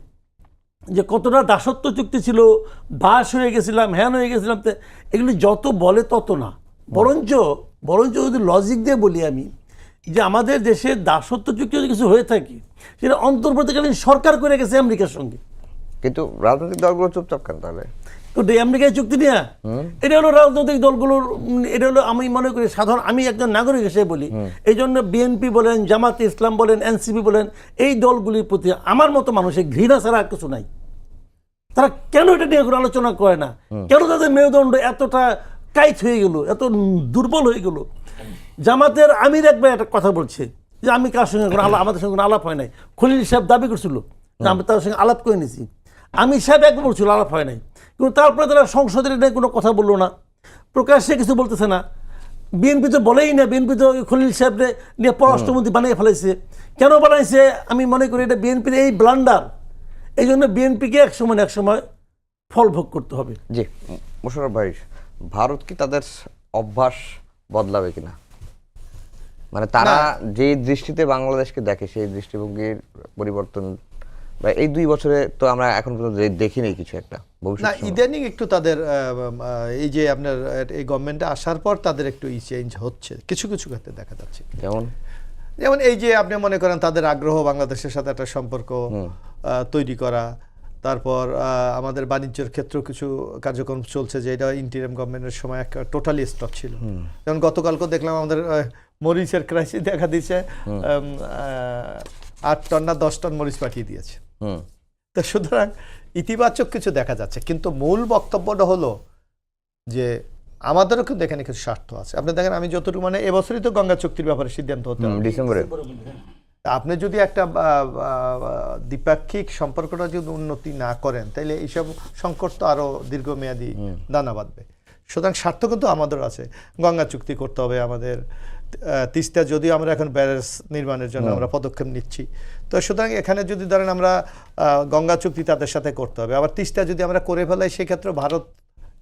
যে কতটা দাসত্ব চুক্তি ছিল, দাস হয়ে গেছিলাম, হ্যান হয়ে গেছিলাম, এগুলি যত বলে তত না, বরঞ্চ যদি লজিক দিয়ে বলি আমি, যে আমাদের দেশে দাসত্ব চুক্তি যদি কিছু হয়ে থাকে সেটা অন্তর্বর্তীকালীন সরকার করে গেছে আমেরিকার সঙ্গে, কিন্তু রাজনৈতিক দলগুলো চুপচাপ কেন তাহলে? তো আমেরিকায় চুক্তি নিয়ে এটা হলো রাজনৈতিক দলগুলোর, এটা হলো আমি মনে করি সাধারণ, আমি একজন নাগরিক হিসেবে বলি, এই জন্য বিএনপি বলেন, জামাতে ইসলাম বলেন, এনসিপি বলেন, এই দলগুলির প্রতি আমার মতো মানুষের ঘৃণা ছাড়া আর কিছু নাই। তারা কেন এটা নিয়ে কোনো আলোচনা করে না? কেন তাদের মেরুদণ্ড এতটা টাইট হয়ে গেল, এত দুর্বল হয়ে গেল? জামাতের আমির একবার একটা কথা বলছে যে আমি কার সঙ্গে আমাদের সঙ্গে কোনো আলাপ হয় নাই। খলিল সাহেব দাবি করছিল যে আমি তার সঙ্গে আলাপ করে নিয়েছি। আমির সাহেব একবার বলছিল আলাপ হয় নাই, কিন্তু তারপরে তারা সংসদের নিয়ে কোনো কথা বললো না, প্রকাশ্যে কিছু বলতেছে না। বিএনপি তো বলেই না, বিএনপি তো খলিল সাহেবরে নিয়ে পররাষ্ট্রমন্ত্রী বানিয়ে ফেলাইছে। কেন বানাইছে? আমি মনে করি এটা বিএনপির এই ব্লান্ডার, এই জন্য বিএনপিকে এক সময় ফল ভোগ করতে হবে। জি মোশাররফ ভাই, ভারত কি তাদের অভ্যাস বদলাবে কিনা? মানে তারা যে দৃষ্টিতে বাংলাদেশকে দেখে সেই দৃষ্টিভঙ্গির পরিবর্তন, বা এই 2 বছরে তো আমরা এখন পর্যন্ত দেখিনি কিছু একটা। না, ইদানিং একটু তাদের এই যে আপনার এই গভর্নমেন্টে আসার পর তাদের একটু চেঞ্জ হচ্ছে কিছু ক্ষেত্রে দেখা যাচ্ছে। যেমন এই যে আপনি মনে করেন তাদের আগ্রহ বাংলাদেশের সাথে একটা সম্পর্ক তৈরি করা, তারপর আমাদের বাণিজ্যের ক্ষেত্রেও কিছু কার্যক্রম চলছে যে এটা ইন্টারিম গভর্নমেন্টের সময় একটা টোটালি স্টপ ছিল। যেমন গতকালকে দেখলাম আমাদের মরিচের ক্রাইসিস দেখা দিয়েছে, 8 টন না 10 টন মরিচ পাঠিয়ে দিয়েছে। তো সুতরাং ইতিবাচক কিছু দেখা যাচ্ছে, কিন্তু মূল বক্তব্যটা হলো যে আমাদেরও কিন্তু এখানে কিছু স্বার্থ আছে। আপনি দেখেন, আমি যতটুকু মানে এবছরই তো গঙ্গা চুক্তির ব্যাপারে সিদ্ধান্ত হতে হবে ডিসেম্বরে। আপনি যদি একটা দ্বিপাক্ষিক সম্পর্কটা যদি উন্নতি না করেন তাহলে এইসব সংকট তো আরো দীর্ঘমেয়াদী দানা বাঁধবে। সুতরাং স্বার্থ কিন্তু আমাদের আছে, গঙ্গা চুক্তি করতে হবে আমাদের। তিস্তা যদিও আমরা এখন ব্যারেজ নির্মাণের জন্য আমরা পদক্ষেপ নিচ্ছি, তো সুতরাং এখানে যদি ধরেন আমরা গঙ্গা চুক্তি তাদের সাথে করতে হবে, আবার তিস্তা যদি আমরা করে ফেলাই সেক্ষেত্রে ভারত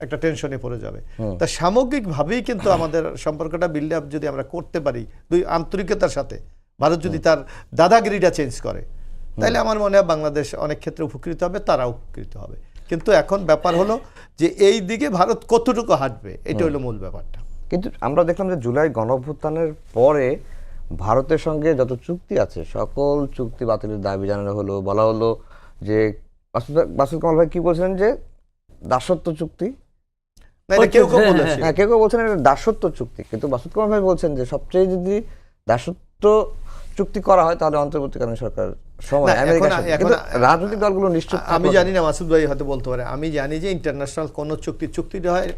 একটা টেনশনে পড়ে যাবে। তা সামগ্রিকভাবেই কিন্তু আমাদের সম্পর্কটা বিল্ড আপ যদি আমরা করতে পারি দুই আন্তরিকতার সাথে, ভারত যদি তার দাদাগিরিটা চেঞ্জ করে, তাহলে আমার মনে হয় বাংলাদেশ অনেক ক্ষেত্রে উপকৃত হবে, তারাও উপকৃত হবে। কিন্তু এখন ব্যাপার হলো যে এই দিকে ভারত কতটুকু হাঁটবে, এটা হলো মূল ব্যাপারটা। কিন্তু আমরা দেখলাম যে জুলাই গণঅভ্যুত্থানের পরে ভারতের সঙ্গে যত চুক্তি আছে সকল চুক্তি বাতিলের দাবি জানানো হলো, বলা হলো যে মাসুদ কামাল ভাই কি বলছিলেন যে দাসত্ব চুক্তি, না, এটা কেউ কেউ হ্যাঁ, বলেছে। হ্যাঁ কেউ কেউ বলছেন এটা দাসত্ব চুক্তি, কিন্তু মাসুদ কামাল ভাই বলছেন যে সবচেয়ে যদি দাসত্ব চুক্তি করা হয় তাহলে অন্তর্বর্তীকালীন সরকার সময় না, আমেরিকার এখন- সাথে, এখন- কিন্তু রাজনৈতিক দলগুলো নিশ্চিত আমি জানি না, মাসুদ ভাই হয়তো বলতে পারে। আমি জানি যে ইন্টারন্যাশনাল কোন চুক্তিটা হয়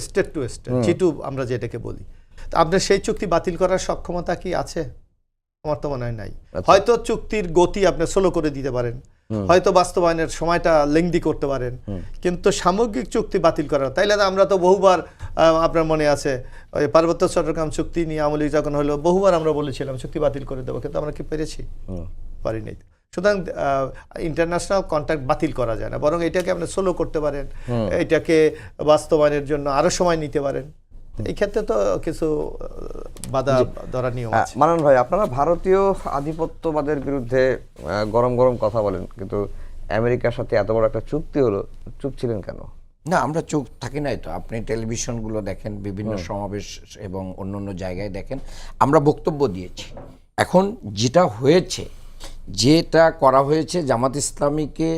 স্টেট টু স্টেট, জিটু আমরা যেটাকে বলি। তো আপনার সেই চুক্তি বাতিল করার সক্ষমতা কি আছে? আমার তো মনে হয় নাই। হয়তো চুক্তির গতি আপনি স্লো করে দিতে পারেন, হয়তো বাস্তবায়নের সময়টা লেংদি করতে পারেন, কিন্তু সামগ্রিক চুক্তি বাতিল করা, তাইলে তো আমরা তো বহুবার, আপনার মনে আছে ওই পার্বত্য চট্টগ্রাম চুক্তি নিয়ে আওয়ামী লীগ যখন হলো বহুবার আমরা বলেছিলাম চুক্তি বাতিল করে দেবো, কিন্তু আমরা কি পেরেছি? পারিনি। সুতরাং ইন্টারন্যাশনাল কন্ট্রাক্ট বাতিল করা যায় না, বরং এটাকে আপনি স্লো করতে পারেন, এটাকে বাস্তবায়নের জন্য আরো সময় নিতে পারেন। এই ক্ষেত্রে তো কিছু বাধা ধরা নিয়ম আছে। মানন ভাই, আপনারা ভারতীয় আধিপত্যবাদের বিরুদ্ধে গরম গরম কথা বলেন, কিন্তু আমেরিকার সাথে এত বড় একটা চুক্তি হলো, চুপ ছিলেন কেন? না, আমরা চোখ থাকি নাই তো। আপনি টেলিভিশনগুলো দেখেন, বিভিন্ন সমাবেশ এবং অন্যান্য জায়গায় দেখেন, আমরা বক্তব্য দিয়েছি। এখন যেটা হয়েছে, যেটা করা হয়েছে, জামাত ইসলামীকে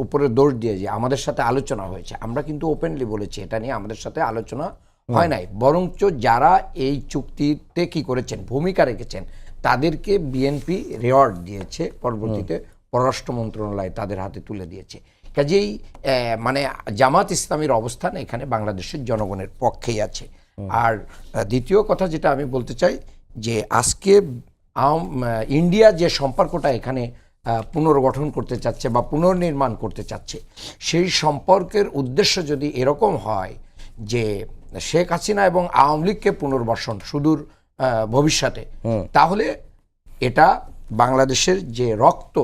উপরে দোষ দিয়ে যে আমাদের সাথে আলোচনা হয়েছে, আমরা কিন্তু ওপেনলি বলেছি এটা নিয়ে আমাদের সাথে আলোচনা হয় নাই। বরঞ্চ যারা এই চুক্তিতে কি করেছেন, ভূমিকা রেখেছেন, তাদেরকে বিএনপি রেওয়ার্ড দিয়েছে, পরবর্তীতে পররাষ্ট্র মন্ত্রণালয় তাদের হাতে তুলে দিয়েছে। কাজেই মানে জামাত ইসলামীর অবস্থান এখানে বাংলাদেশের জনগণের পক্ষেই আছে। আর দ্বিতীয় কথা যেটা আমি বলতে চাই যে আজকে ইন্ডিয়া যে সম্পর্কটা এখানে পুনর্গঠন করতে চাচ্ছে বা পুনর্নির্মাণ করতে চাচ্ছে, সেই সম্পর্কের উদ্দেশ্য যদি এরকম হয় যে শেখ হাসিনা এবং আওয়ামী লীগকে পুনর্বাসন সুদূর ভবিষ্যতে, তাহলে এটা বাংলাদেশের যে রক্ত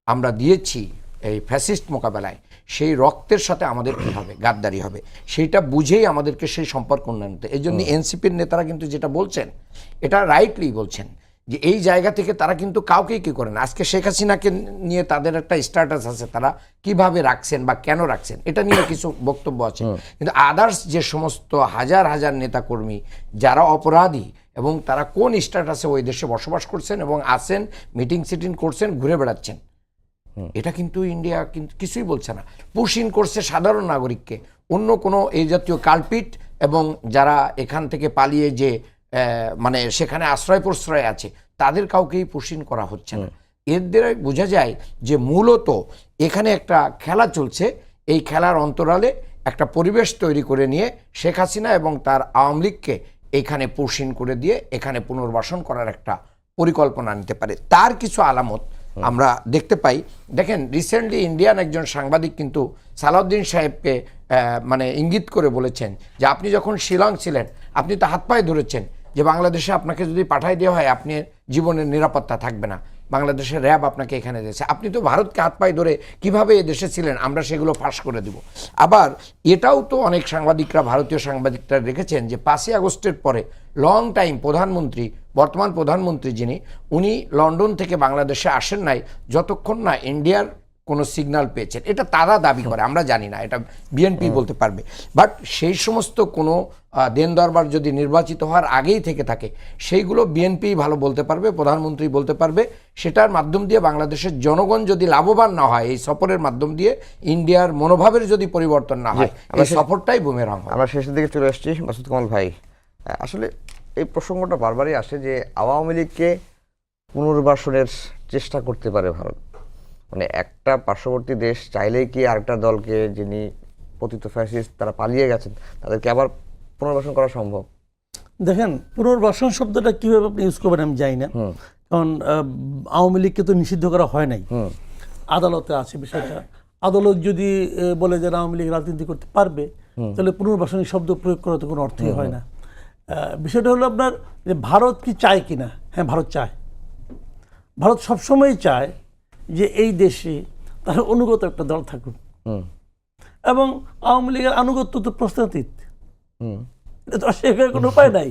আমরা দিয়েছি এই ফ্যাসিস্ট মোকাবেলায়, সেই রক্তের সাথে আমাদের কী হবে, গাদ্দারি হবে, সেইটা বুঝেই আমাদেরকে সেই সম্পর্ক উন্নয়ন করতে। এই জন্য এনসিপির নেতারা কিন্তু যেটা বলছেন এটা রাইটলি বলছেন যে এই জায়গা থেকে তারা কিন্তু কাউকেই কি করেন। আজকে শেখ হাসিনাকে নিয়ে তাদের একটা স্ট্যাটাস আছে, তারা কিভাবে রাখছেন বা কেন রাখছেন এটা নিয়ে কিছু বক্তব্য আছে, কিন্তু আদার্স যে সমস্ত হাজার হাজার নেতাকর্মী যারা অপরাধী এবং তারা কোন স্ট্যাটাসে ওই দেশে বসবাস করছেন এবং আসেন, মিটিং সিটিং করছেন, ঘুরে বেড়াচ্ছেন, এটা কিন্তু ইন্ডিয়া কিন্তু কিছুই বলছে না। পুশিন করছে সাধারণ নাগরিককে, অন্য কোনো এই জাতীয় কালপিট এবং যারা এখান থেকে পালিয়ে যে মানে সেখানে আশ্রয় প্রশ্রয় আছে তাদের কাউকেই পুশিন করা হচ্ছে না। এর দ্বারা বোঝা যায় যে মূলত এখানে একটা খেলা চলছে, এই খেলার অন্তরালে একটা পরিবেশ তৈরি করে নিয়ে শেখ হাসিনা এবং তার আওয়ামী লীগকে এখানে পুশিন করে দিয়ে এখানে পুনর্বাসন করার একটা পরিকল্পনা নিতে পারে। তার কিছু আলামত আমরা দেখতে পাই। দেখেন, রিসেন্টলি ইন্ডিয়ান একজন সাংবাদিক কিন্তু সালাউদ্দিন সাহেবকে মানে ইঙ্গিত করে বলেছেন যে আপনি যখন শিলং ছিলেন আপনি তো হাত পায়ে ধরেছেন যে বাংলাদেশে আপনাকে যদি পাঠাই দেওয়া হয় আপনি জীবনের নিরাপত্তা থাকবে না, বাংলাদেশের র্যাব আপনাকে এখানে দিয়েছে, আপনি তো ভারতকে হাত পায়ে ধরে কিভাবে এ দেশে ছিলেন আমরা সেগুলো ফাঁস করে দেব। আবার এটাও তো অনেক সাংবাদিকরা, ভারতীয় সাংবাদিকরা রেখেছেন যে 5ই আগস্টের পরে লং টাইম প্রধানমন্ত্রী, বর্তমান প্রধানমন্ত্রী যিনি, উনি লন্ডন থেকে বাংলাদেশে আসেন নাই যতক্ষণ না ইন্ডিয়ার কোনো সিগন্যাল পেয়েছেন। এটা তারা দাবি করে, আমরা জানি না, এটা বিএনপি বলতে পারবে। বাট সেই সমস্ত কোনো দেন দরবার যদি নির্বাচিত হওয়ার আগেই থেকে থাকে সেইগুলো বিএনপি ভালো বলতে পারবে, প্রধানমন্ত্রী বলতে পারবে। সেটার মাধ্যম দিয়ে বাংলাদেশের জনগণ যদি লাভবান না হয়, এই সফরের মাধ্যম দিয়ে ইন্ডিয়ার মনোভাবের যদি পরিবর্তন না হয়, এই সফরটাই বুমেরাং হবে। আমরা শেষের দিকে চলে আসছি। মাসুদ কামাল ভাই, আসলে এই প্রসঙ্গটা বারবারই আসে যে আওয়ামী লীগকে পুনর্বাসনের চেষ্টা করতে পারে ভারত, মানে একটা পার্শ্ববর্তী দেশ চাইলেই কি আরেকটা দলকে, যিনি পতিত ফ্যাসিস্ট তারা পালিয়ে গেছেন, তাদেরকে আবার পুনর্বাসন করা সম্ভব? দেখেন, পুনর্বাসন শব্দটা কীভাবে আপনি ইউজ করবেন আমি জানি না, কারণ আওয়ামী লীগকে তো নিষিদ্ধ করা হয় নাই, আদালতে আছে বিষয়টা। আদালত যদি বলে যে আওয়ামী লীগ রাজনীতি করতে পারবে, তাহলে পুনর্বাসনী শব্দ প্রয়োগ করা তো কোনো অর্থই হয় না। বিষয়টা হলো আপনার যে ভারত কি চায় কিনা। হ্যাঁ, ভারত চায়, ভারত সবসময় চায় যে এই দেশে তার অনুগত একটা দল থাকুক, এবং আওয়ামী লীগের আনুগত্য তো প্রশ্নাতীত, এটা তো শেখার কোনো উপায় নাই।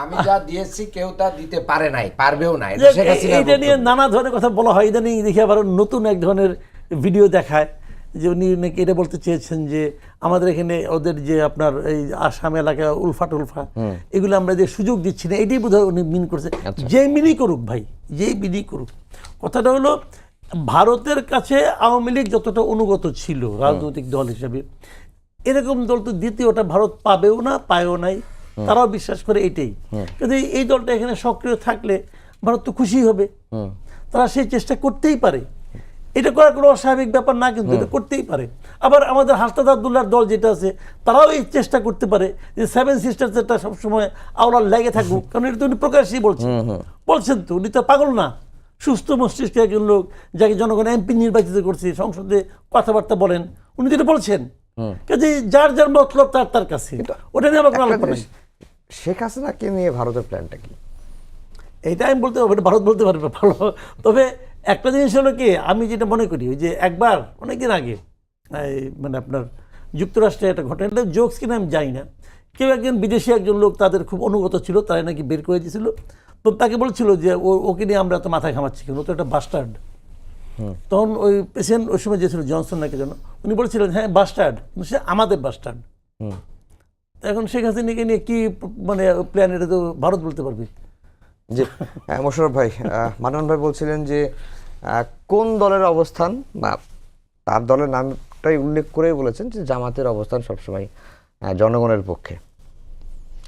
আমি যা দিয়েছি কেউ তা দিতে পারে নাই, পারবেও না, এইটা নিয়ে নানা ধরনের কথা বলা হয়। ইদানিং দেখি আবার নতুন এক ধরনের ভিডিও দেখায় যে উনি নাকি এটা বলতে চেয়েছেন যে আমাদের এখানে ওদের যে আপনার এই আসাম এলাকা উলফা টুলফা এগুলো আমরা যে সুযোগ দিচ্ছি না, এটাই বোধহয় উনি মিন করছে। যে মিনই করুক ভাই, যেই মিনই করুক, কথাটা হলো ভারতের কাছে আওয়ামী লীগ যতটা অনুগত ছিল রাজনৈতিক দল হিসেবে, এরকম দল তো দ্বিতীয়টা ভারত পাবেও না, পায়ও নাই, তারাও বিশ্বাস করে এটাই। কিন্তু এই দলটা এখানে সক্রিয় থাকলে ভারত তো খুশি হবে, তারা সেই চেষ্টা করতেই পারে। এটা করার কোনো অস্বাভাবিক ব্যাপার না, কিন্তু এটা করতেই পারে। আবার আমাদের হাসনাত আব্দুল্লাহর দল যেটা আছে, তারাও এই চেষ্টা করতে পারে যে সেভেন সিস্টার্স এটা সবসময় আওলার লেগে থাকুক, কারণ এটা তো উনি প্রকাশ্যই বলছেন তো, উনি তো পাগল না, সুস্থ মস্তিষ্কের একজন লোক, যাকে জনগণ এমপি নির্বাচিত করছে, সংসদে কথাবার্তা বলেন, উনি যেটা বলছেন, কাজে যার যার মতলব তার তার কাছে, ওটা নিয়ে আমার কোনো আলোচনা নেই। শেখ হাসিনাকে নিয়ে ভারতের প্ল্যানটা কি? এইটা আমি বলতে পারবো, এটা ভারত বলতে পারবে ভালো। তবে একটা জিনিস হলো কি, আমি যেটা মনে করি, ওই যে একবার অনেকদিন আগে এই মানে আপনার যুক্তরাষ্ট্রে একটা ঘটনা, জোকস কিনা আমি জানি না, কেউ একজন বিদেশি একজন লোক তাদের খুব অনুগত ছিল, তারা নাকি বের করে দিয়েছিল, তো তাকে বলছিল যে ওকে নিয়ে আমরা তো মাথায় ঘামাচ্ছি কেন, ও তো একটা বাস্টার্ড। তখন ওই প্রেসিডেন্ট ওই সময় যে ছিল জনসন নাকি যেন, উনি বলছিলেন হ্যাঁ বাস্টার্ড, কিন্তু সে আমাদের বাস্টার্ড। এখন শেখ হাসিনাকে নিয়ে কি মানে প্ল্যান, এটা তো ভারত বলতে পারবে। জি মোশাররফ ভাই, মান্নান ভাই বলছিলেন যে কোন দলের অবস্থান, বা তার দলের নামটাই উল্লেখ করেই বলেছেন যে জামাতের অবস্থান সবসময় জনগণের পক্ষে।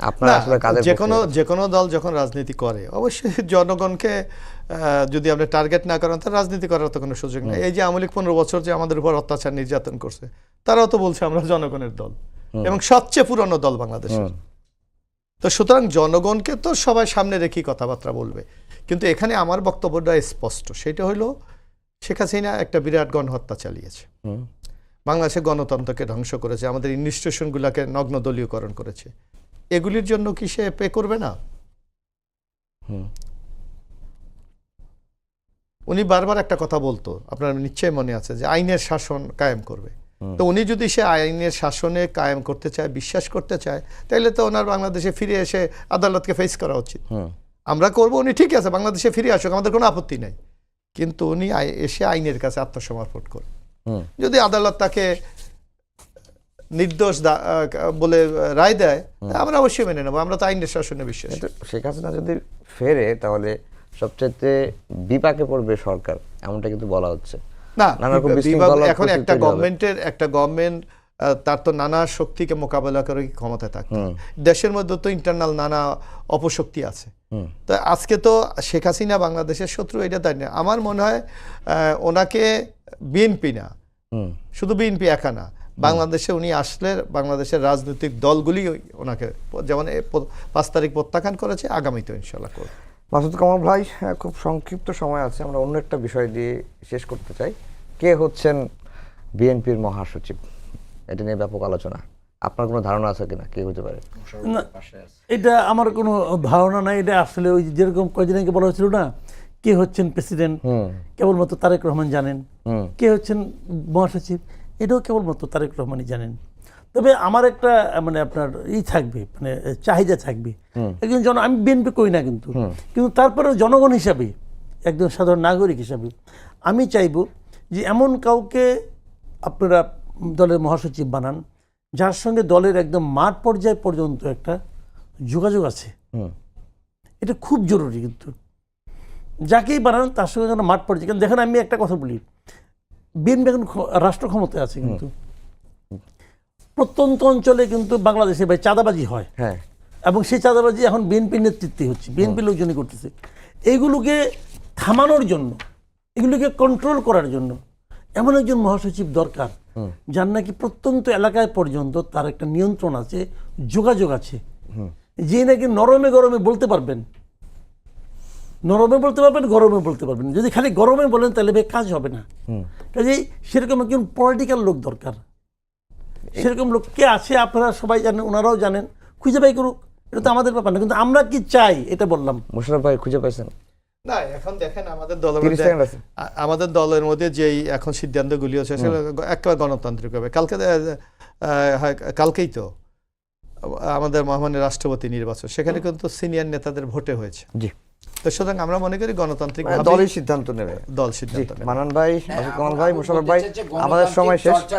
আপনারা আসলে কাদের পক্ষে? যে কোনো দল যখন রাজনীতি করে অবশ্যই জনগণকে যদি আপনি টার্গেট না করেন, তার রাজনীতি করার তো কোনো সুযোগ নেই। এই যে আওয়ামী লীগ 15 বছর যে আমাদের উপর অত্যাচার নির্যাতন করছে, তারাও তো বলছে আমরা জনগণের দল, এবং সবচেয়ে পুরনো দল বাংলাদেশের। তো সুতরাং জনগণকে তো সবাই সামনে রেখেই কথাবার্তা বলবে। কিন্তু এখানে আমার বক্তব্যটা স্পষ্ট, সেটা হলো শেখ হাসিনা একটা বিরাট গণহত্যা চালিয়েছে, বাংলাদেশের গণতন্ত্রকে ধ্বংস করেছে, আমাদের ইনস্টিটিউশনগুলোকে নগ্ন দলীয়করণ করেছে। এগুলির জন্য কি সে পে করবে না? উনি বারবার একটা কথা বলতো, আপনার নিশ্চয়ই মনে আছে, যে আইনের শাসন কায়েম করবে। তো উনি যদি সে আইনের শাসনে কায়েম করতে চায়, বিশ্বাস করতে চায়, তাহলে তো ওনার বাংলাদেশে ফিরে এসে আদালতকে ফেস করা উচিত। আমরা করব, উনি ঠিক আছে বাংলাদেশে ফিরে আসুক, আমাদের কোনো আপত্তি নাই, কিন্তু উনি এসে আইনের কাছে আত্মসমর্পণ করবে। যদি আদালত তাকে নির্দোষ বলে রায় দেয়, আমরা অবশ্যই মেনে নেবো, আমরা তো আইনের শাসনে বিশ্বাস। শেখ হাসিনা যদি ফেরে তাহলে সবচেয়ে বিপাকে পড়বে সরকার, এমনটা কিন্তু বলা হচ্ছে। না, এখন একটা গভর্নমেন্ট তার তো নানা শক্তিকে মোকাবেলা করে ক্ষমতায় থাকতে, দেশের মধ্যে তো ইন্টারনাল নানা অপশক্তি আছে। তো আজকে তো শেখ হাসিনা বাংলাদেশের শত্রু, এটা তাই না। আমার মনে হয় ওনাকে বিএনপি না, শুধু বিএনপি একা না, বাংলাদেশে উনি আসলে বাংলাদেশের রাজনৈতিক দলগুলি ওনাকে যেমন 5 তারিখ প্রত্যাখ্যান করেছে, আগামীতে ইনশাল্লাহ করবে। মাসুদ কামাল ভাই, খুব সংক্ষিপ্ত সময় আছে, আমরা অন্য একটা বিষয় দিয়ে শেষ করতে চাই। কে হচ্ছেন বিএনপির মহাসচিব? এটা নিয়ে ব্যাপক আলোচনা, আপনার কোনো ধারণা আছে কিনা কে হতে পারে? না, এটা আমার কোনো ধারণা নাই। এটা আসলে ওই যেরকম কয়েকদিন আগে বলা হয়েছিল না, কে হচ্ছেন প্রেসিডেন্ট, কেবলমাত্র তারেক রহমান জানেন। কে হচ্ছেন মহাসচিব, এটাও কেবলমাত্র তারেক রহমানই জানেন। তবে আমার একটা মানে আপনার থাকবে, মানে চাহিদা থাকবে একজন আমি বিএনপি করি না, কিন্তু তারপরেও জনগণ হিসাবে, একজন সাধারণ নাগরিক হিসাবে আমি চাইব যে এমন কাউকে আপনারা দলের মহাসচিব বানান, যার সঙ্গে দলের একদম মাঠ পর্যায় পর্যন্ত একটা যোগাযোগ আছে। এটা খুব জরুরি, কিন্তু যাকেই বানান তার সঙ্গে যেন মাঠ পর্যায়ে। কারণ দেখেন, আমি একটা কথা বলি, বিএনপি এখন রাষ্ট্র ক্ষমতায় আছে, কিন্তু প্রত্যন্ত অঞ্চলে কিন্তু বাংলাদেশে ভাই চাঁদাবাজি হয়, এবং সেই চাঁদাবাজি এখন বিএনপির নেতৃত্বে হচ্ছে, বিএনপির লোকজনই করতেছে। এইগুলোকে থামানোর জন্য, এগুলোকে কন্ট্রোল করার জন্য এমন একজন মহাসচিব দরকার, যার নাকি প্রত্যন্ত এলাকায় পর্যন্ত তার একটা নিয়ন্ত্রণ আছে, যোগাযোগ আছে, যে নাকি নরমে গরমে বলতে পারবেন, নরমে বলতে পারবেন, গরমে বলতে পারবেন। যদি খালি গরমে বলেন তাহলে ভাই কাজ হবে না। কাজেই সেরকম একজন পলিটিক্যাল লোক দরকার। সেরকম লোক কে আছে আপনারা সবাই জানেন, ওনারাও জানেন, খুঁজে বাই করুক, এটা তো আমাদের ব্যাপার না। কিন্তু আমরা কি চাই এটা বললাম। মোশাররফ ভাই খুঁজে পাইছেন? না, এখন দেখেন আমাদের দলের মধ্যে যেই এখন সিদ্ধান্তগুলি হচ্ছে সেগুলো একেবারে গণতান্ত্রিক হবে। কালকেই তো আমাদের মহামান্য রাষ্ট্রপতি নির্বাচন, সেখানে কিন্তু সিনিয়র নেতাদের ভোটে হয়েছে। তো সুতরাং আমরা মনে করি গণতান্ত্রিক দলই সিদ্ধান্ত নেবে। দল সিদ্ধান্ত নেবে। মানান ভাই, আশিক কামাল ভাই, মোশাররফ ভাই, বলতে চাচ্ছি, আমাদের সময় শেষ। গণতান্ত্রিক চর্চা